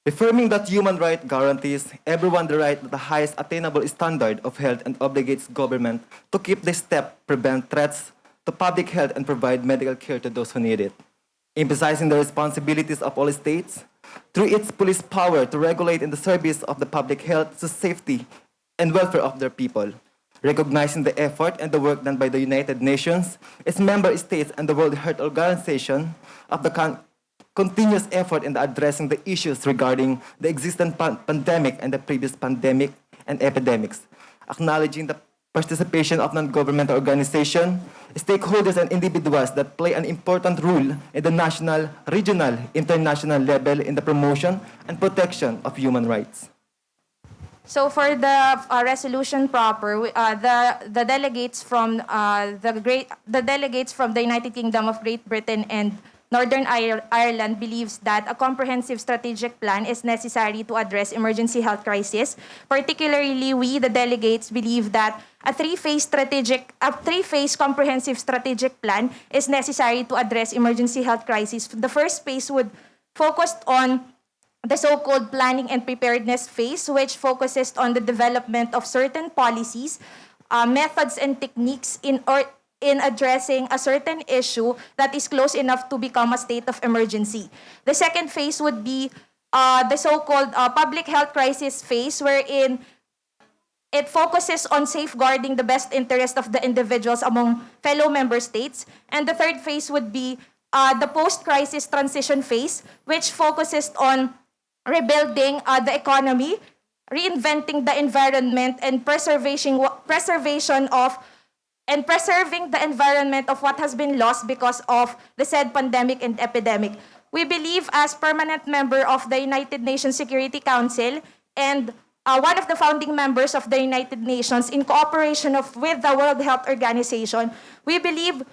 P: affirming that human right guarantees everyone the right to the highest attainable standard of health and obligates government to keep this step, prevent threats to public health, and provide medical care to those who need it. Emphasizing the responsibilities of all states through its police power to regulate in the service of the public health, safety, and welfare of their people. Recognizing the effort and the work done by the United Nations, its member states, and the World Health Organization of the continuous effort in addressing the issues regarding the existing pandemic and the previous pandemic and epidemics. Acknowledging the participation of non-governmental organizations, stakeholders, and individuals that play an important role in the national, regional, international level in the promotion and protection of human rights.
L: So for the resolution proper, the delegates from the United Kingdom of Great Britain and Northern Ireland believes that a comprehensive strategic plan is necessary to address emergency health crisis. Particularly, we, the delegates, believe that a three-phase comprehensive strategic plan is necessary to address emergency health crisis. The first phase would focus on the so-called planning and preparedness phase, which focuses on the development of certain policies, methods, and techniques in in addressing a certain issue that is close enough to become a state of emergency. The second phase would be the so-called public health crisis phase, wherein it focuses on safeguarding the best interest of the individuals among fellow member states. And the third phase would be the post-crisis transition phase, which focuses on rebuilding the economy, reinventing the environment, and preserving the environment of what has been lost because of the said pandemic and epidemic. We believe, as permanent member of the United Nations Security Council and one of the founding members of the United Nations, in cooperation with the World Health Organization, we believe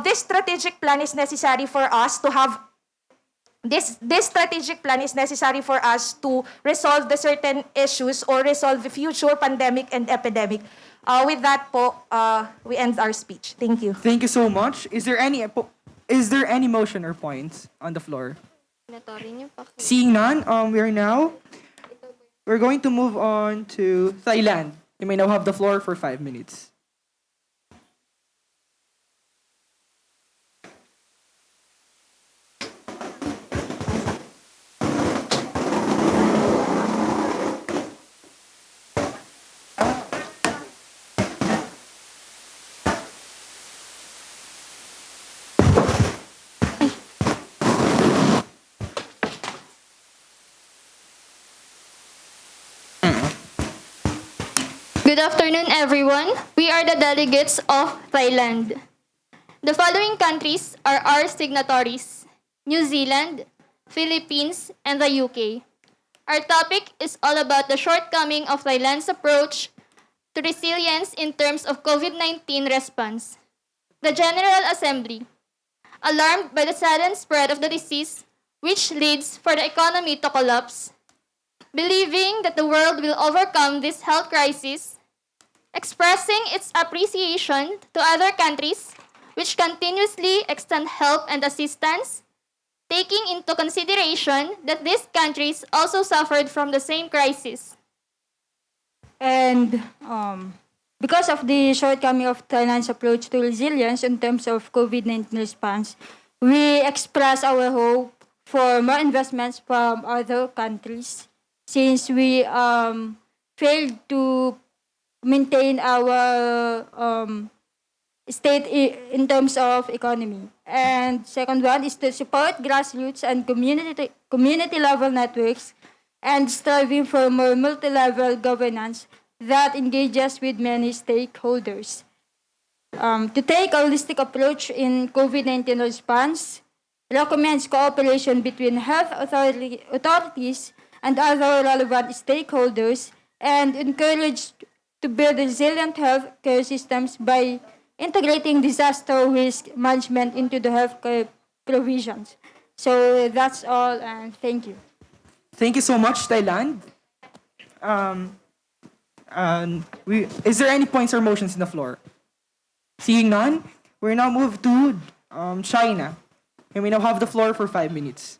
L: this strategic plan is necessary for us to have this strategic plan is necessary for us to resolve the certain issues or resolve the future pandemic and epidemic. With that po, we end our speech. Thank you.
D: Thank you so much. Is there any motion or points on the floor? Seeing none, we're going to move on to Thailand. You may now have the floor for 5 minutes.
F: Good afternoon, everyone. We are the delegates of Thailand. The following countries are our signatories: New Zealand, Philippines, and the UK. Our topic is all about the shortcoming of Thailand's approach to resilience in terms of COVID-19 response. The General Assembly, alarmed by the sudden spread of the disease, which leads for the economy to collapse, believing that the world will overcome this health crisis, expressing its appreciation to other countries which continuously extend help and assistance, taking into consideration that these countries also suffered from the same crisis.
M: And because of the shortcoming of Thailand's approach to resilience in terms of COVID-19 response, we express our hope for more investments from other countries since we failed to maintain our state in terms of economy. And second one is to support grassroots and community level networks and striving for more multi-level governance that engages with many stakeholders. To take a holistic approach in COVID-19 response, recommends cooperation between health authorities and other relevant stakeholders, and encourage to build resilient healthcare systems by integrating disaster risk management into the healthcare provisions. So that's all, and thank you.
D: Thank you so much, Thailand. Is there any points or motions in the floor? Seeing none, we now move to China. And we now have the floor for 5 minutes.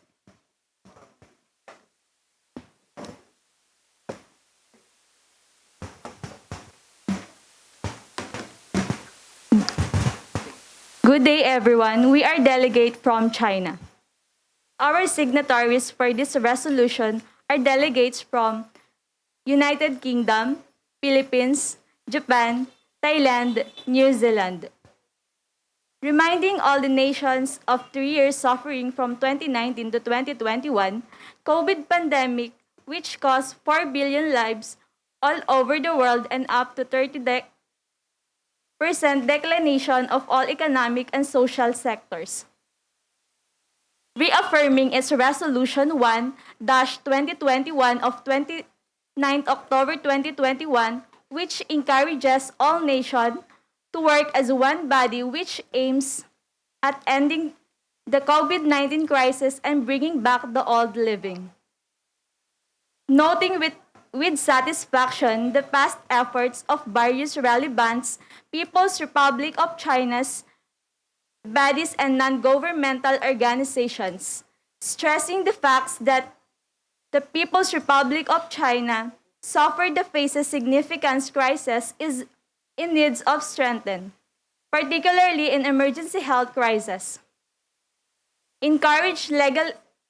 Q: Good day, everyone. We are delegate from China. Our signatories for this resolution are delegates from United Kingdom, Philippines, Japan, Thailand, New Zealand. Reminding all the nations of 3 years suffering from 2019 to 2021, COVID pandemic, which cost 4 billion lives all over the world and up to 30% declination of all economic and social sectors. Reaffirming its Resolution 1-2021 of 29 October 2021, which encourages all nations to work as one body which aims at ending the COVID-19 crisis and bringing back the old living. Noting with satisfaction the past efforts of various relevant People's Republic of China's bodies and non-governmental organizations, stressing the facts that the People's Republic of China suffered the faces significant crisis is in need of strengthen. particularly in emergency health crisis. Encourage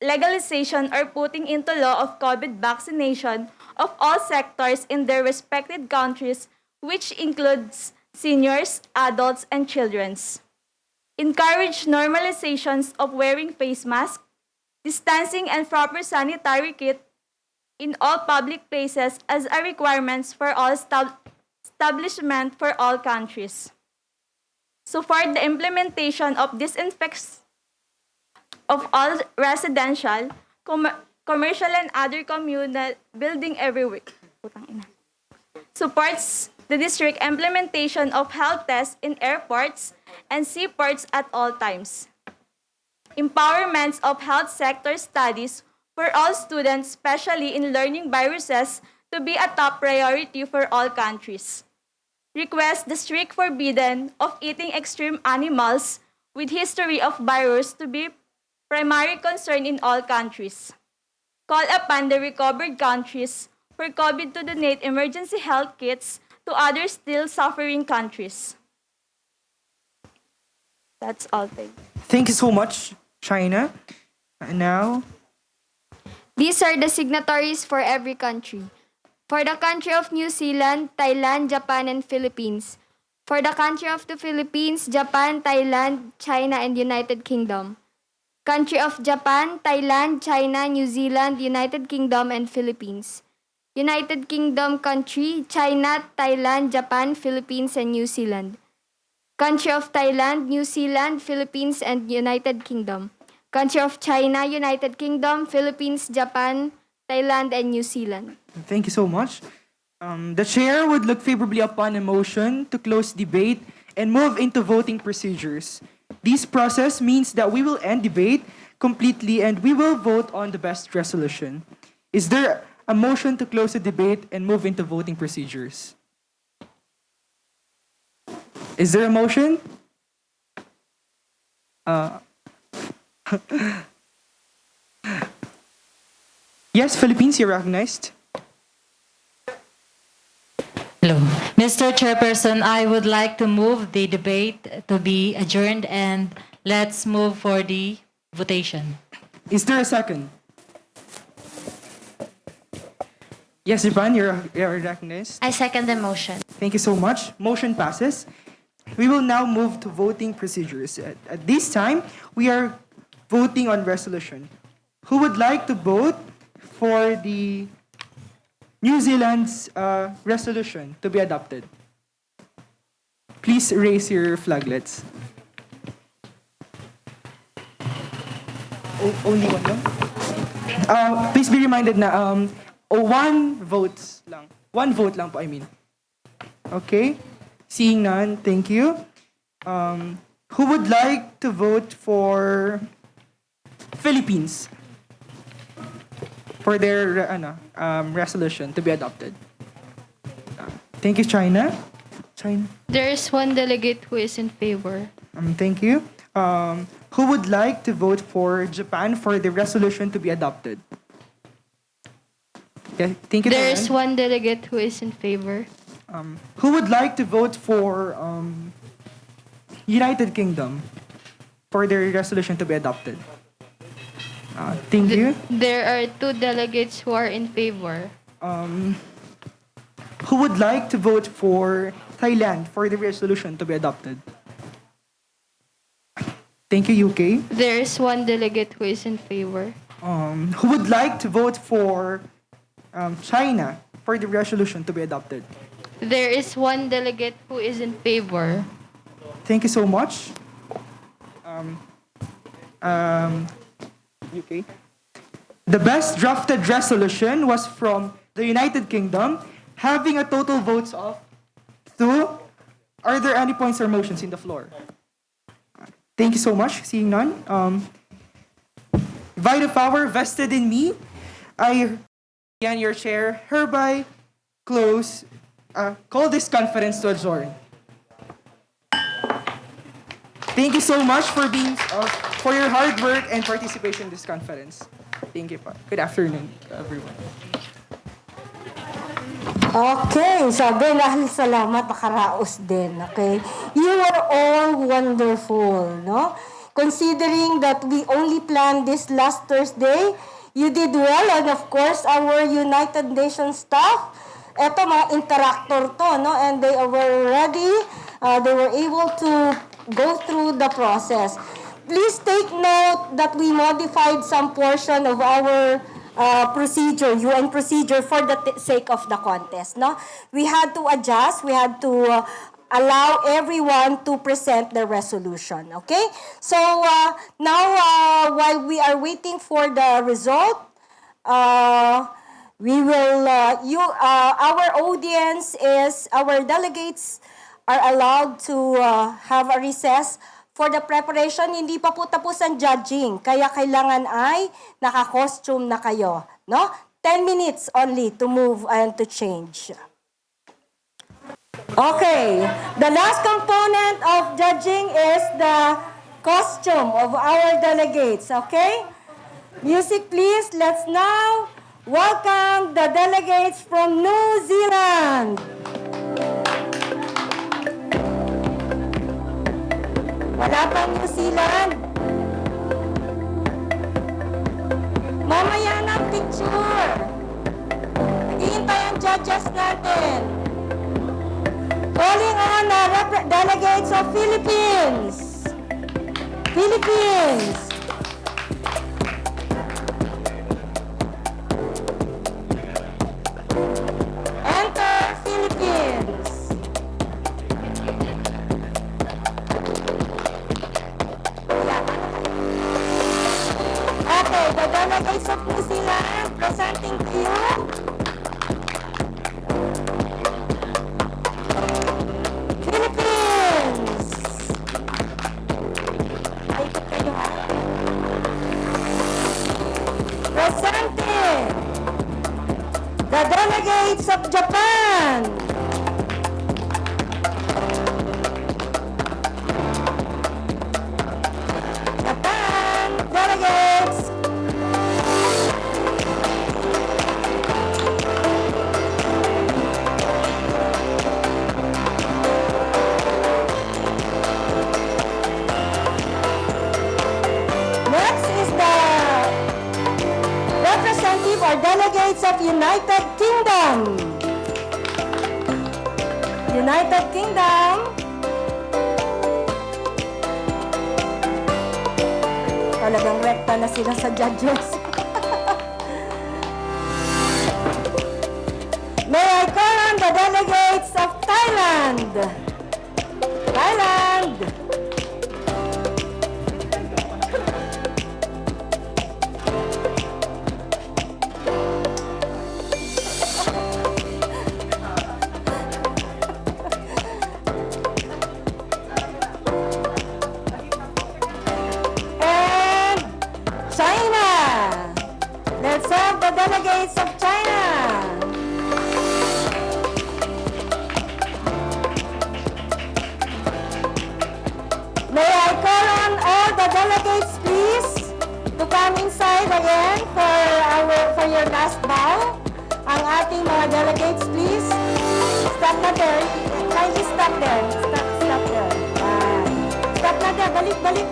Q: legalization or putting into law of COVID vaccination of all sectors in their respective countries, which includes seniors, adults, and children. Encourage normalizations of wearing face masks, distancing, and proper sanitary kit in all public places as a requirement for all establishment for all countries. Support the implementation of disinfects of all residential, commercial, and other communal building everywhere. Supports the district implementation of health tests in airports and seaports at all times. Empowerment of health sector studies for all students, especially in learning viruses, to be a top priority for all countries. Request the strict forbidden of eating extreme animals with history of virus to be primary concern in all countries. Call upon the recovered countries for COVID to donate emergency health kits to other still suffering countries. That's all.
D: Thank you so much, China. And now,
N: These are the signatories for every country. For the country of New Zealand, Thailand, Japan, and Philippines. For the country of the Philippines, Japan, Thailand, China, and United Kingdom. Country of Japan, Thailand, China, New Zealand, United Kingdom, and Philippines. United Kingdom country, China, Thailand, Japan, Philippines, and New Zealand. Country of Thailand, New Zealand, Philippines, and United Kingdom. Country of China, United Kingdom, Philippines, Japan, Thailand, and New Zealand.
D: thank you so much. The chair would look favorably upon a motion to close debate and move into voting procedures. This process means that we will end debate completely and we will vote on the best resolution. Is there a motion to close the debate and move into voting procedures? Is there a motion? Yes, Philippines, you're recognized.
G: Hello. Mr. Chairperson, I would like to move the debate to be adjourned and let's move for the votation.
D: Is there a second? Yes, Japan, you're recognized.
H: I second the motion.
D: Thank you so much. Motion passes. We will now move to voting procedures. At this time, we are voting on resolution. Who would like to vote for the New Zealand's resolution to be adopted? Please raise your flaglets. Only one lang? Please be reminded na one vote lang. One vote lang po, I mean. Okay. Seeing none, thank you. Who would like to vote for Philippines for their resolution to be adopted? Thank you, China. China.
F: There is one delegate who is in favor.
D: Thank you. Who would like to vote for Japan for the resolution to be adopted? Okay, thank you.
F: There
D: Thailand.
F: is one delegate who is in favor.
D: Who would like to vote for United Kingdom for their resolution to be adopted? Thank you.
F: There are two delegates who are in favor.
D: Who would like to vote for Thailand for the resolution to be adopted? Thank you, UK.
F: There is one delegate who is in favor.
D: Who would like to vote for China for the resolution to be adopted?
F: There is one delegate who is in favor.
D: Thank you so much. UK. The best drafted resolution was from the United Kingdom, having a total votes of 2. Are there any points or motions in the floor? Thank you so much. Seeing none. By the power vested in me, I, and your chair, hereby call this conference to adjourn. Thank you so much for for your hard work and participation in this conference. Thank you. Good afternoon, everyone.
A: Okay, sabi dahil salamat, nakaraos din, okay? You are all wonderful, no? Considering that we only planned this last Thursday, you did well, and of course, our United Nations staff, eto mga interactor to, no? And they were ready, they were able to go through the process. Please take note that we modified some portion of our procedure, UN procedure, for the sake of the contest. No, we had to adjust. We had to allow everyone to present the resolution. Okay, so now while we are waiting for the result, we will. Our audience is our delegates are allowed to have a recess. For the preparation, hindi pa po tapos ang judging. Kaya kailangan ay naka-costume na kayo. No? 10 minutes only to move and to change. Okay. The last component of judging is the costume of our delegates. Okay? Music please. Let's now welcome the delegates from New Zealand. Wala pang New Zealand. Mamaya na picture. Naghihintay ang judges natin. Calling on the delegates of Philippines. Philippines. Enter Philippines. Okay, the delegates of New Zealand presenting to you. Philippines! Presenting the delegates of Japan. Japan delegates. Next is the representative or delegates of United Kingdom. United Kingdom. Talagang rekta na sila sa judges. May I call on the delegates of Thailand. Thailand. And China. Let's have the delegates of China. May I call on all the delegates, please, to come inside again for your last bow. Ang ating mga delegates, please. Stop na there. Kindly stop there. Stop there. Stop na there. Balik.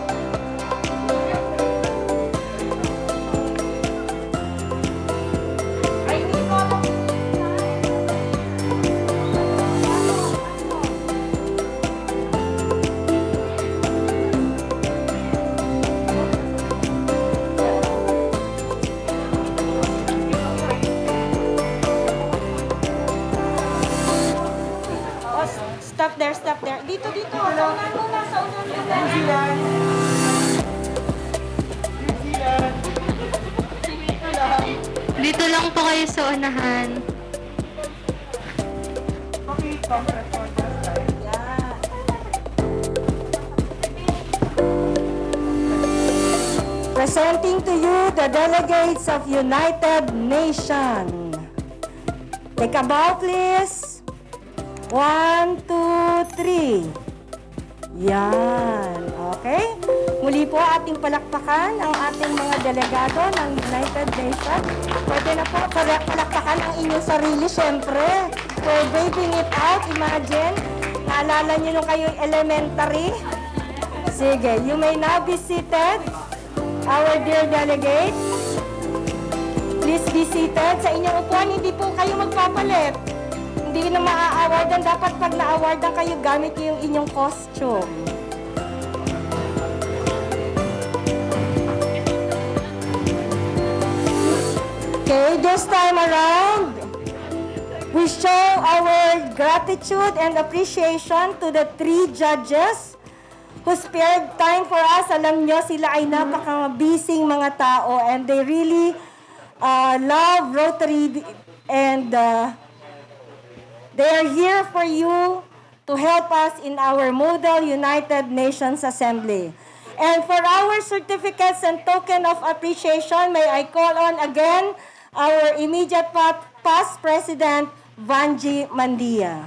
A: Stop there. Dito. Sa unan muna. New Zealand.
F: Dito lang po kayo sa unahan.
D: Okay, conference for this time.
A: Presenting to you the delegates of United Nations. Take a bow, please. 1, 2, 3. Yan. Okay? Muli po ating palakpakan ang ating mga delegado ng United Nations. Pwede na po palakpakan ang inyong sarili, syempre. we're braving it out. Imagine, naalala niyo nung kayo elementary? Sige, you may now be seated. Our dear delegates, please be seated. Sa inyong upuan, hindi po kayo magpapalit. Hindi na maa-awardan. Dapat pag na-awardan kayo, gamit yung inyong costume. Okay, this time around, we show our gratitude and appreciation to the 3 judges who spared time for us. Alam nyo, sila ay napaka-busy mga tao and they really love Rotary and they are here for you to help us in our Model United Nations Assembly. And for our certificates and token of appreciation, may I call on again our immediate past President, Vanji Mandia.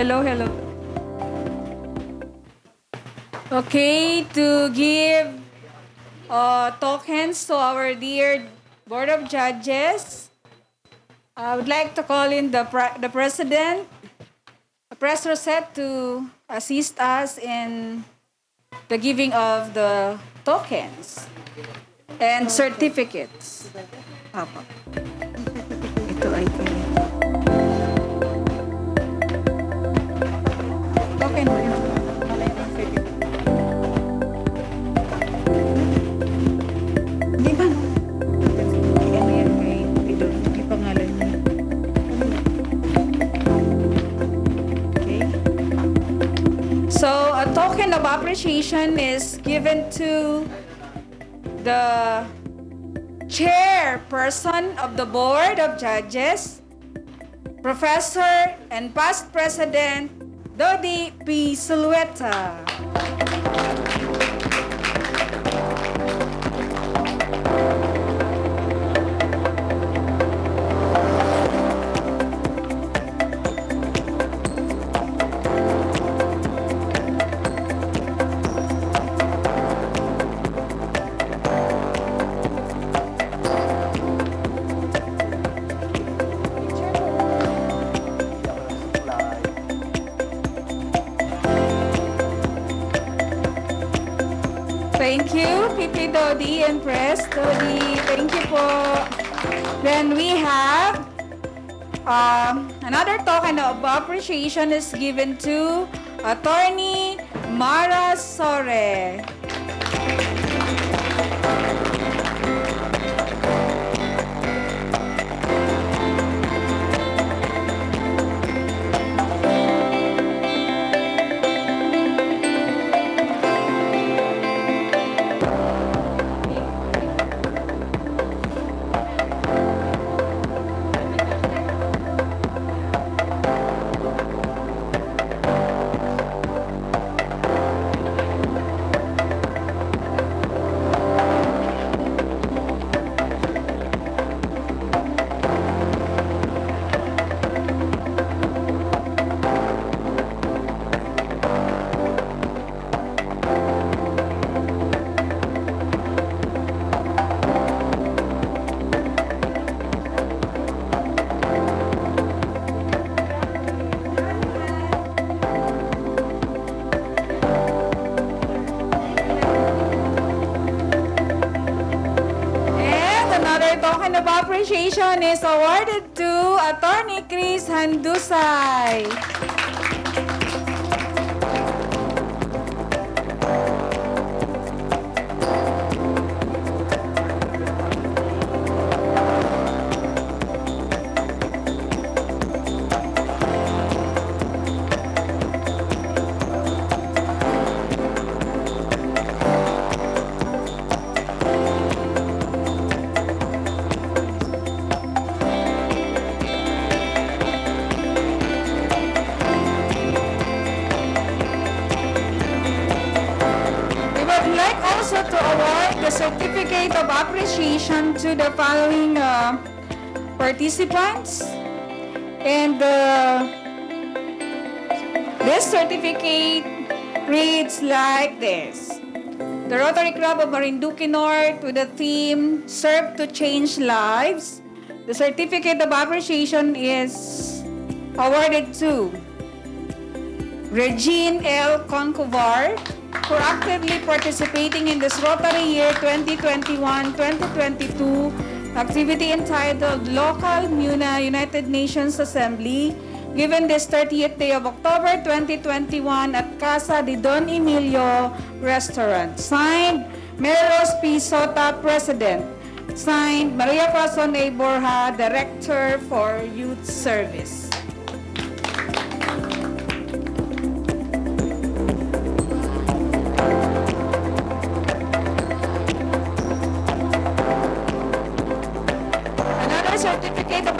C: Hello. Okay, to give tokens to our dear Board of Judges, I would like to call in the President, Press Rosette, to assist us in the giving of the tokens and certificates. Ito ay token mo yun. Di ba? Ano yan kay Idol? Hindi pangalan niya. Okay. So, a token of appreciation is given to the chairperson of the Board of Judges, Professor and past President Dodi P. Sulueta. Thank you, PP Dodi and Press Dodi. Thank you po. Then we have another token of appreciation is given to Attorney Mara Sore. Token of appreciation is awarded to Attorney Chris Handusay. I'd like also to award the certificate of appreciation to the following participants. And this certificate reads like this. The Rotary Club of Marinduque North with the theme Serve to Change Lives. The certificate of appreciation is awarded to Regine L. Concovar for actively participating in this Rotary Year 2021-2022 activity entitled Local MUNA United Nations Assembly, given this 30th day of October 2021 at Casa de Don Emilio Restaurant. Signed, Meros P. Sota, President. Signed, Maria Corazon A. Borja, Director for Youth Service. Certificate of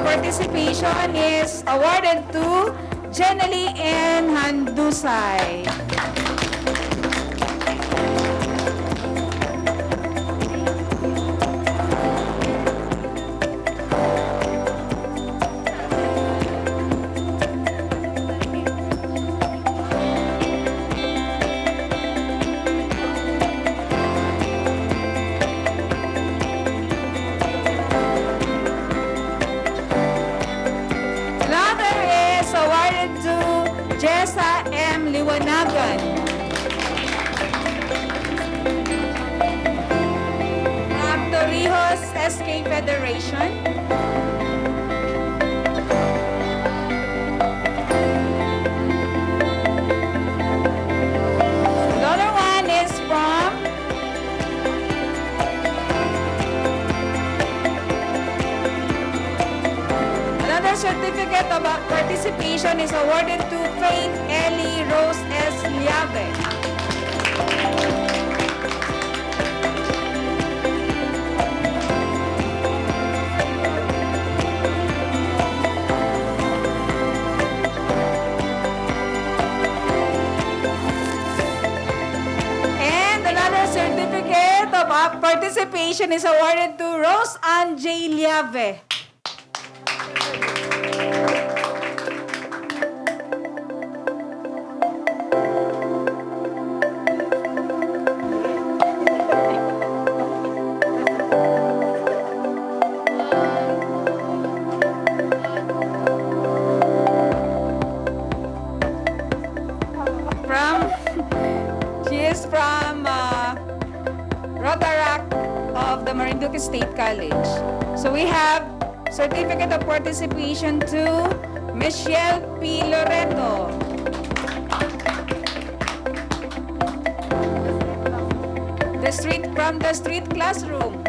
C: participation is awarded to Jenely N. Handusay. Jessa M. Liwanagan. From Torrijos SK Federation. Another one is from another certificate of participation is awarded to Faith Ellie Rose S. Liave. And another certificate of participation is awarded to Rose Ann J. Liave. Rotary of the Marinduque State College. So we have certificate of participation to Michelle P. Loreto. From the street classroom.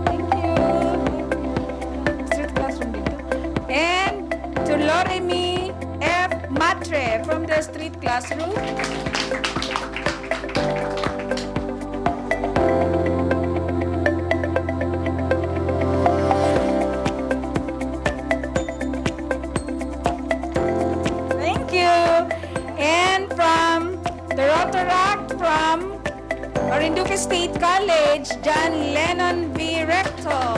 C: Thank you. Street classroom dito. And to Loremi F. Matre from the street classroom. Thank you. And from the Rotaract from Marinduque State College, John Lennon V. Recto.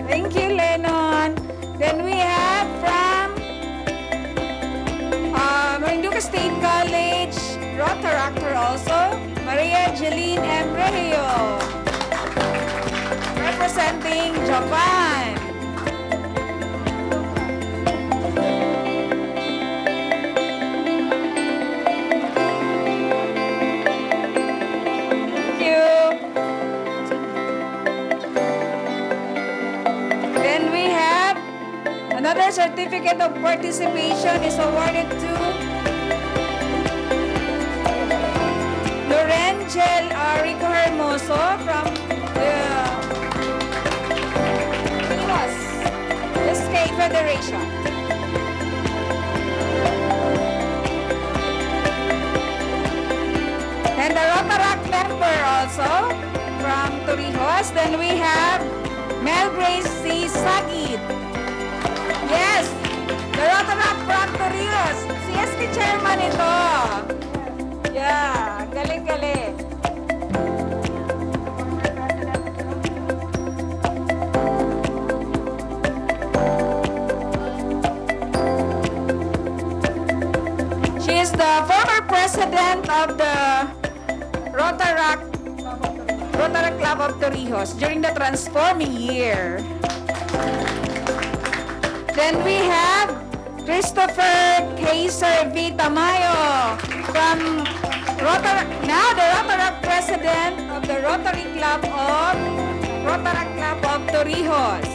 C: Thank you, Lennon. Then we have from Marinduque State College, Rotaractor also, Maria Jeline M. Regio, representing Japan. Thank you. Then we have another certificate of participation is awarded to Lorangel Rico Hermoso from the SK Federation. then we have Mel Grace C. Sagit. Yes, the Rotary from Torrijos. CSP chairman ito. Yeah, galing-galing. She is the former president of the Rotary Club of Torrijos during the transforming year. Then we have Christopher Kaiser V. Tamayo from now the Rotary president of the Rotary Club of Torrijos.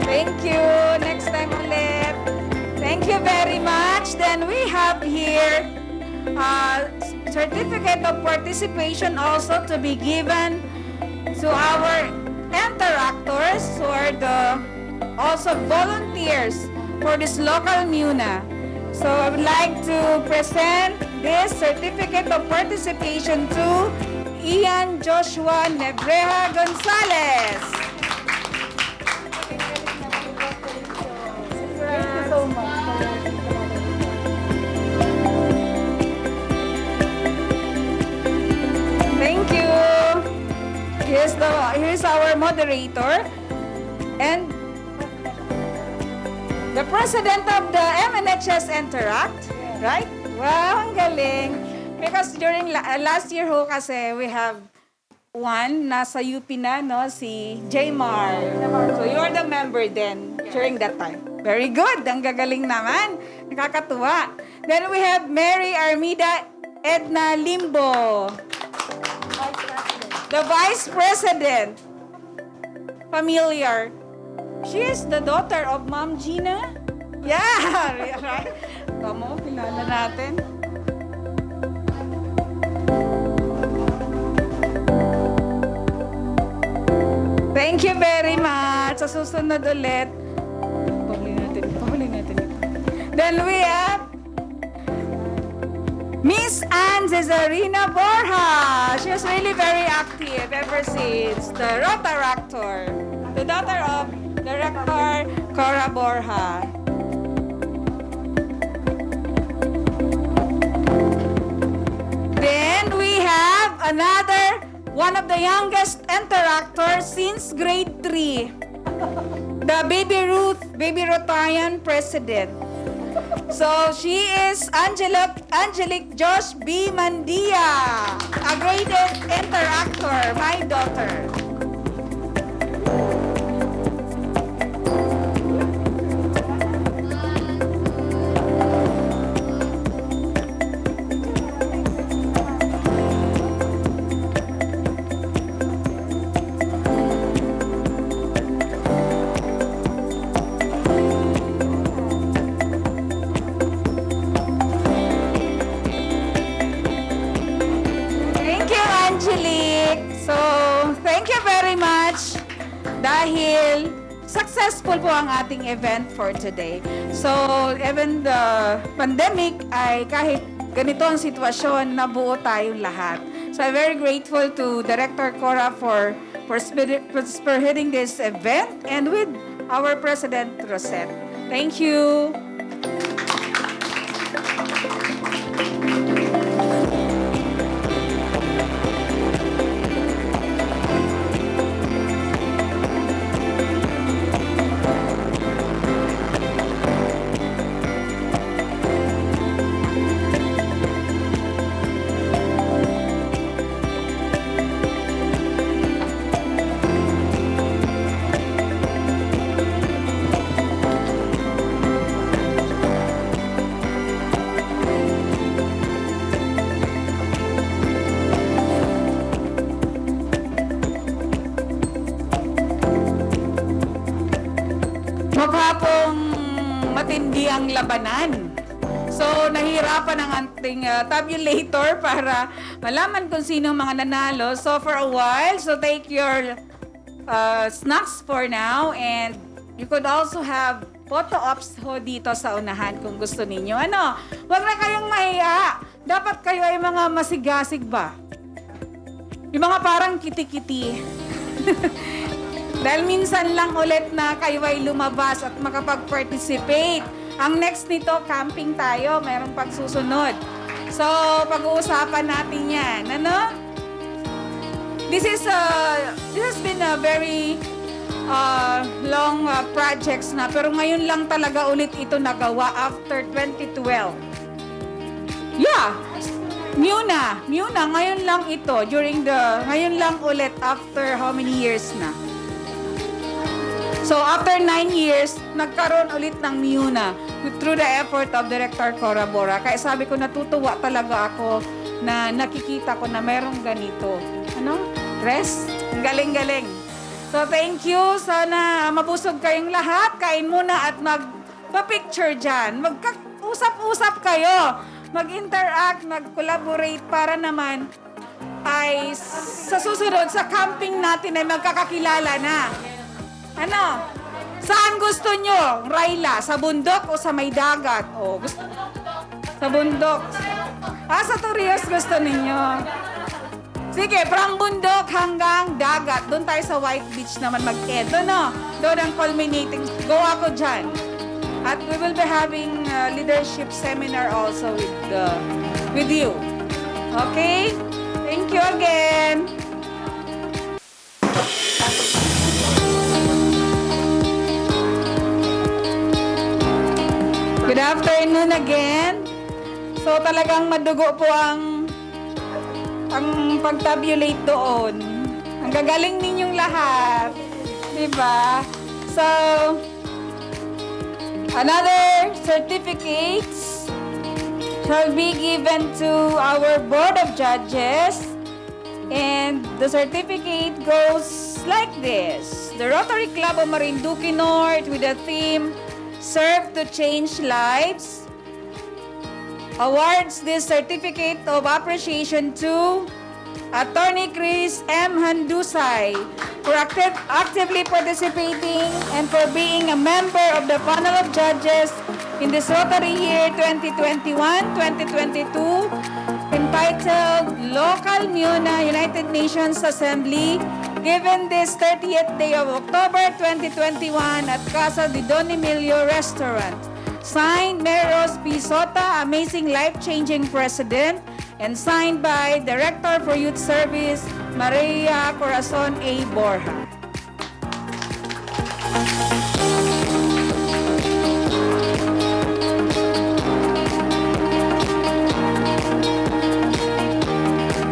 C: Thank you. Next time ulit. Thank you very much. Then we have here certificate of participation also to be given to our interactors who are also volunteers for this local MUNA. So I would like to present this certificate of participation to Ian Joshua Nebreja Gonzalez. Thank you so much. Thank you. Here's our moderator and the president of the MNHS Interact, right? Wow, ang galing. Because during last year ho kasi we have one nasa UP na, no, si Jmar. So you're the member then during that time. Very good. Ang gagaling naman. Nakakatuwa. Then we have Mary Armida Edna Limbo. The Vice President. Familiar. She is the daughter of Ma'am Gina. Yeah, right? Tama, kilala natin. Thank you very much. Sa susunod ulit. Pahuli natin ito. Then we have Miss Anne Cesarina Borja. She was really very active ever since the Rotaractor, the daughter of Director Cora Borja. Then we have another one of the youngest interactors since grade 3, the Baby Rotarian president. So she is Angelique Josh B. Mandia, a graded interactor, my daughter. Dahil successful po ang ating event for today. So, even the pandemic ay kahit ganito ang sitwasyon, nabuo tayong lahat. So, I'm very grateful to Director Cora for spearheading this event and with our President Rosette. Thank you. Mukha pong matindi ang labanan. So, nahirapan ang ating tabulator para malaman kung sino mga nanalo. So, for a while, so take your snacks for now. And you could also have photo ops ho dito sa unahan kung gusto ninyo. Ano? Huwag na kayong mahiya. Dapat kayo ay mga masigasig ba? Yung mga parang kiti-kiti. Dahil minsan lang ulit na kayo ay lumabas at makapag-participate. Ang next nito, camping tayo. Mayroong pagsusunod. So, pag-uusapan natin yan. Ano? This has been a very long projects na. Pero ngayon lang talaga ulit ito nagawa after 2012. Yeah! Muna, ngayon lang ito. Ngayon lang ulit after how many years na? So, after 9 years, nagkaroon ulit ng Muna through the effort of Director Cora Bora. Kaya sabi ko, natutuwa talaga ako na nakikita ko na mayroong ganito. Ano? Rest? Ang galing-galing. So, thank you. Sana mabusog kayong lahat. Kain muna at magpa-picture dyan. Mag-usap-usap kayo. Mag-interact, mag-collaborate para naman ay sa susunod, sa camping natin ay magkakakilala na. Ano? Saan gusto nyo? Raila, sa bundok o sa may dagat? O, gusto? Sa bundok. Sa Torrijos gusto ninyo. Sige, from bundok hanggang dagat. Doon tayo sa White Beach naman mag-end. Doon ang culminating. Go ako dyan. At we will be having a leadership seminar also with you. Okay? Thank you again. Good afternoon again. So talagang madugo po ang pag-tabulate doon. Ang gagaling ninyong lahat. Diba? So, another certificates shall be given to our Board of Judges. And the certificate goes like this. The Rotary Club of Marinduque North with the theme, Serve to Change Lives, awards this certificate of appreciation to Attorney Chris M. Handusay for actively participating and for being a member of the panel of judges in this Rotary year 2021-2022 entitled Local Muna United Nations Assembly given this 30th day of October 2021 at Casa de Don Emilio Restaurant. Signed, Mayor Rose P. Sota, Amazing Life-Changing President, and signed by Director for Youth Service, Maria Corazon A. Borja.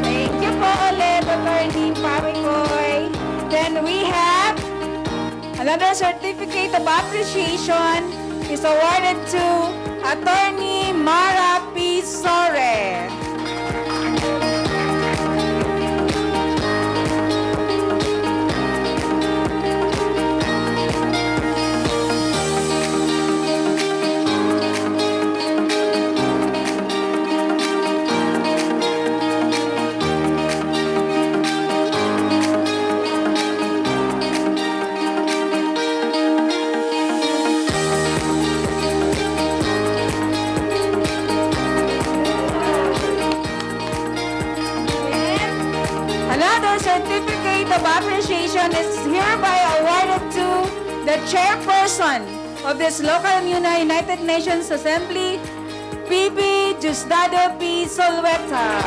C: Thank you po ulit, Attorney Pawikoy. Then we have another certificate of appreciation is awarded to Attorney Mara P. Sore. Certificate of appreciation is hereby awarded to the chairperson of this local Muna United Nations Assembly, PB Justado P. Solweta.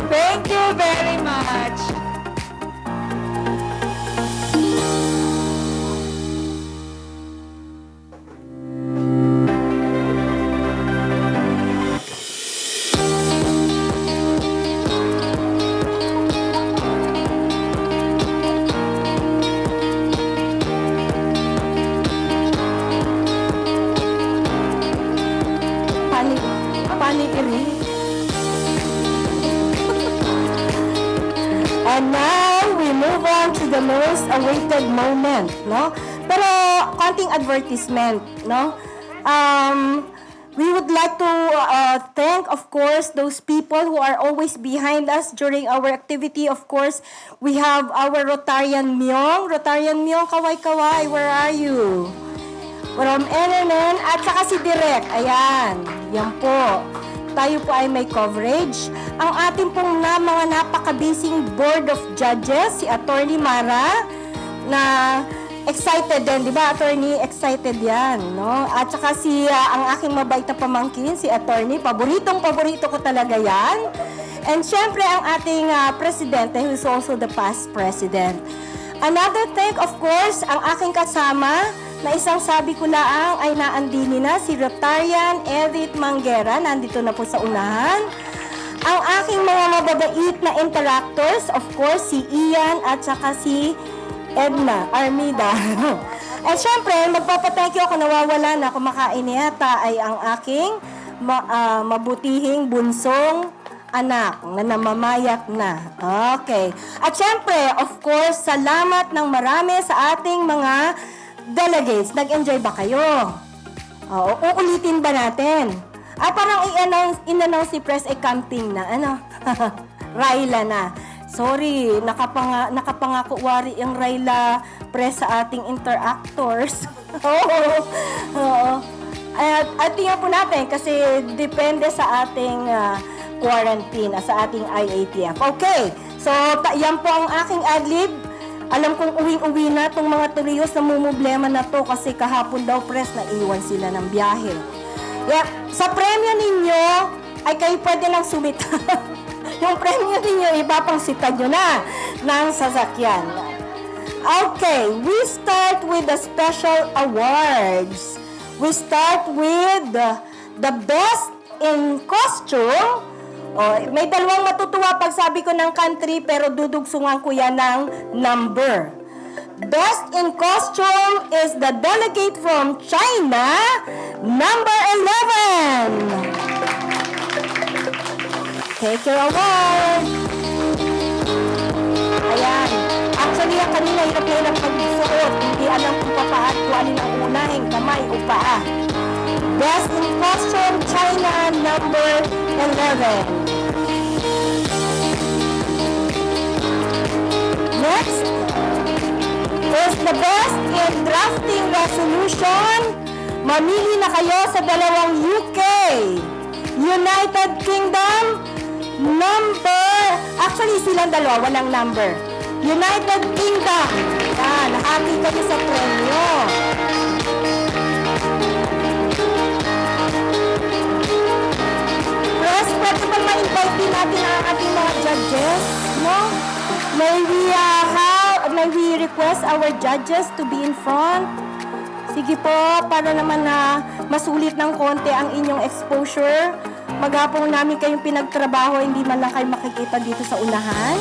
C: Thank you very much.
A: And now we move on to the the most awaited moment, no? Pero konting advertisement, no? We would like to thank, of course, those people who are always behind us during our activity. Of course, we have our Rotarian Myong. Rotarian Myong, kaway-kaway, where are you? From NNN at saka si Direk. Ayan, yan po. Tayo po ay may coverage. Ang ating pong mga napaka-busy Board of Judges, si Attorney Mara, na excited din, di ba, Attorney? Excited yan, no? At saka ang aking mabait na pamangkin, si Attorney, paborito ko talaga yan. And syempre, ang ating Presidente, who is also the past President. Another thank, of course, ang aking kasama, na isang sabi ko laang ay naandini na, si Rotarian Edith Manguera, nandito na po sa unahan. Ang aking mga mababait na interactors, of course, si Ian at saka si Edna Armida. At syempre, magpapathank you ako, nawawala na, kumakain yata, ay ang aking mabutihing bunsong anak na namamayat na. Okay. At syempre, of course, salamat ng marami sa ating mga delegates. Nag-enjoy ba kayo? Oo, uulitin ba natin? Parang in-announce si Press camping na, Raila na. Sorry, nakapangako wari yung Raila Press sa ating interactors. Oo. At tingnan po natin kasi depende sa ating quarantine, sa ating IATF. Okay, so yan po ang aking adlib. Alam kong uwing-uwi na itong mga turiyos na mumblema na to kasi kahapon daw press na iwan sila ng biyahe. Yeah, sa premyo ninyo ay kayo pwede nang sumita. Yung premyo ninyo, ipapangsita nyo na ng sasakyan. Okay, we start with the special awards. We start with the best in costume. May dalawang matutuwa pag sabi ko ng country pero dudugsungan ko yan ng number. Best in costume is the delegate from China, number 11. Take your award. Ayan. Actually, ang kanina hirap pag-suot. Hindi alam kung papaat kung alin ang unahing kamay o paa. Best in costume, China, number 11. Next is the best in drafting resolution. Mamili na kayo sa dalawang UK. United Kingdom, actually silang dalawa, walang number. United Kingdom. Nahati kami sa premyo. Press, pwede bang ma-invite din natin ang ating mga judges, no? May we request our judges to be in front? Sige po, para naman na masulit ng konti ang inyong exposure. Maghapon namin kayong pinagtrabaho, hindi man lang kayo makikita dito sa unahan.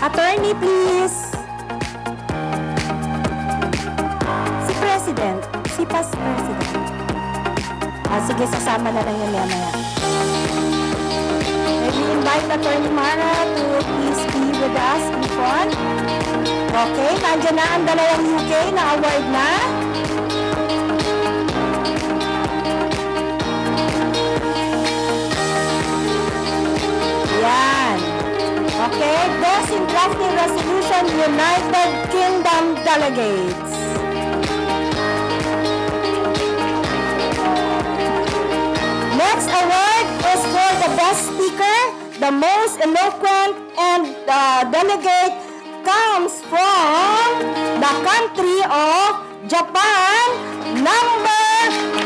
A: Attorney, please. Si President, si Past President. Sige, sasama na lang yan maya-maya. We invite Attorney Mara to please be with us in front. Okay, nandiyan na ang dalawang UK na award na. Yan. Okay, best in drafting resolution, United Kingdom delegates. Next award is for the best speaker, the most eloquent, and the delegate comes from the country of Japan, number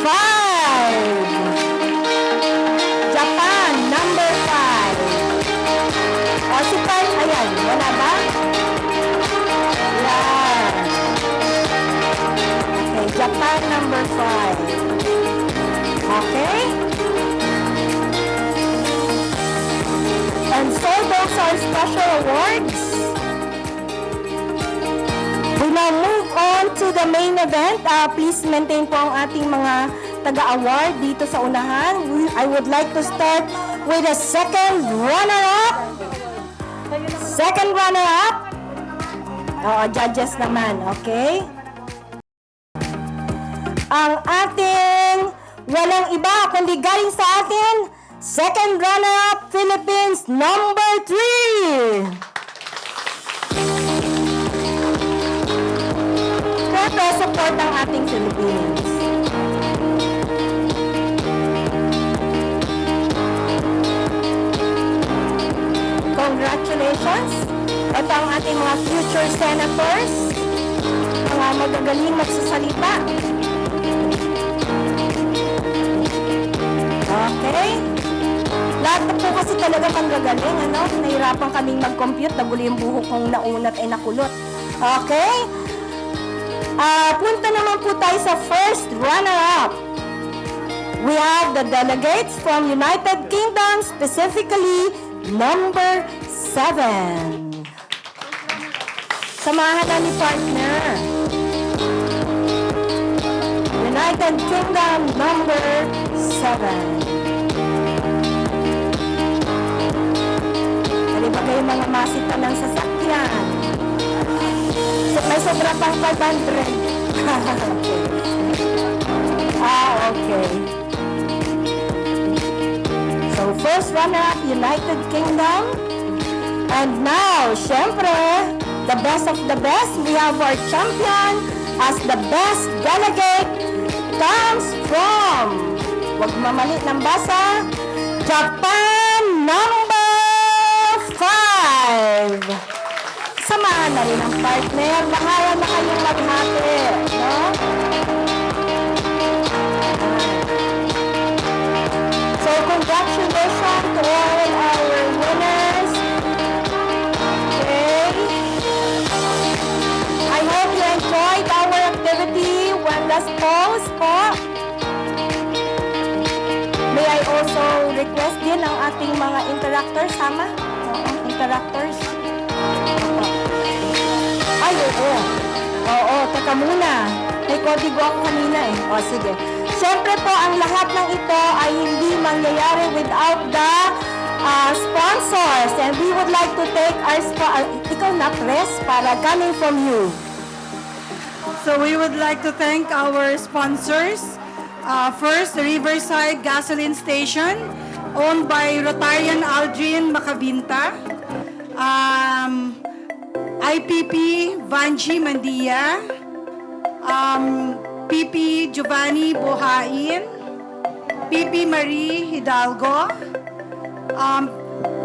A: 5. Japan, number 5. Si Pai, ayan, wala ba? Yan. Okay, Japan, number 5. Okay? And so those are special awards. We now move on to the main event. Please maintain po ang ating mga taga-award dito sa unahan. I would like to start with the second runner-up. Second runner-up. Judges naman, okay? Ang ating walang iba kundi galing sa atin, second runner-up, Philippines, number 3. Siyempre, support ang ating Philippines. Congratulations! Ito ang ating mga future senators, mga magagaling magsasalita. Okay? Lahat na po kasi talaga manggagaling, ano? Nahirapan kaming mag-compute, nagulo yung buhok kong naunat ay nakulot. Okay? Punta naman po tayo sa first runner-up. We have the delegates from United Kingdom, specifically number 7. Samahan na ni partner. United Kingdom, number 7. Dali ba kayo mga masita ng sasakyan? May sobra pang 500. Okay. So, first runner-up, United Kingdom. And now, syempre, the best of the best, we have our champion as the best delegate comes from, wag mamali ng basa, Japan number 5. Samahan na rin ang partner. Bahala na kayong maghati. No? So, congratulations to all our winners. Okay. I hope you enjoyed our activity. One last pause po. May I also request din ang ating mga interactors, sama? Interactors. Ay, oo. Oo, teka muna. May kodigo ako kanina eh. O, sige. Siyempre po, ang lahat ng ito ay hindi mangyayari without the sponsors. And we would like to take our ikaw na, press, para coming from you.
B: So we would like to thank our sponsors. First, the Riverside Gasoline Station, owned by Rotarian Aldrin Macabinta. IPP Vanji Mandia, PP Giovanni Bohain, PP Marie Hidalgo,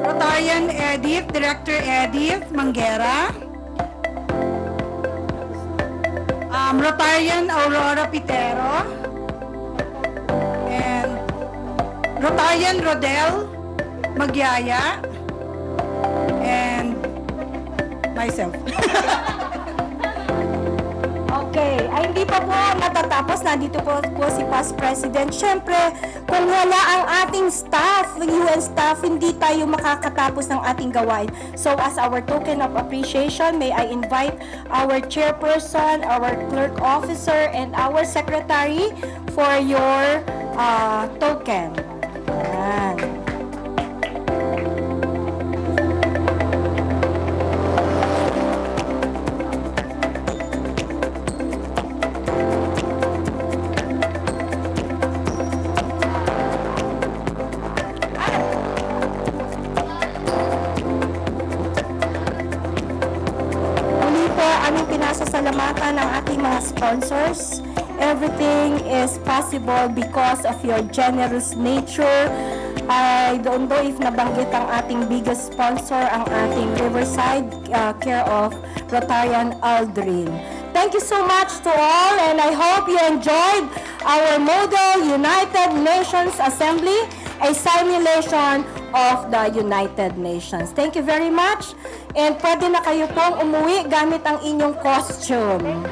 B: Rotarian Edith, Director Edith Manguera, Rotarian Aurora Pitero, and Rotarian Rodel Magyaya, and myself.
A: Okay. Ay, hindi pa po natatapos. Nandito po si Past President. Siyempre, kung wala ang ating staff, UN staff, hindi tayo makakatapos ng ating gawain. So, as our token of appreciation, may I invite our chairperson, our clerk officer, and our secretary for your token. Ayan. Pinasasalamatan ng ating mga sponsors. Everything is possible because of your generous nature. I don't know if nabanggit ang ating biggest sponsor, ang ating Riverside, care of Rotarian Aldrin. Thank you so much to all, and I hope you enjoyed our Model United Nations Assembly, a simulation of the United Nations. Thank you very much. And pwede na kayo pong umuwi gamit ang inyong costume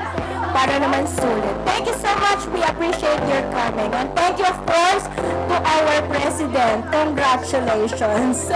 A: para naman sulit. Thank you so much. We appreciate your coming. And thank you, of course, to our President. Congratulations.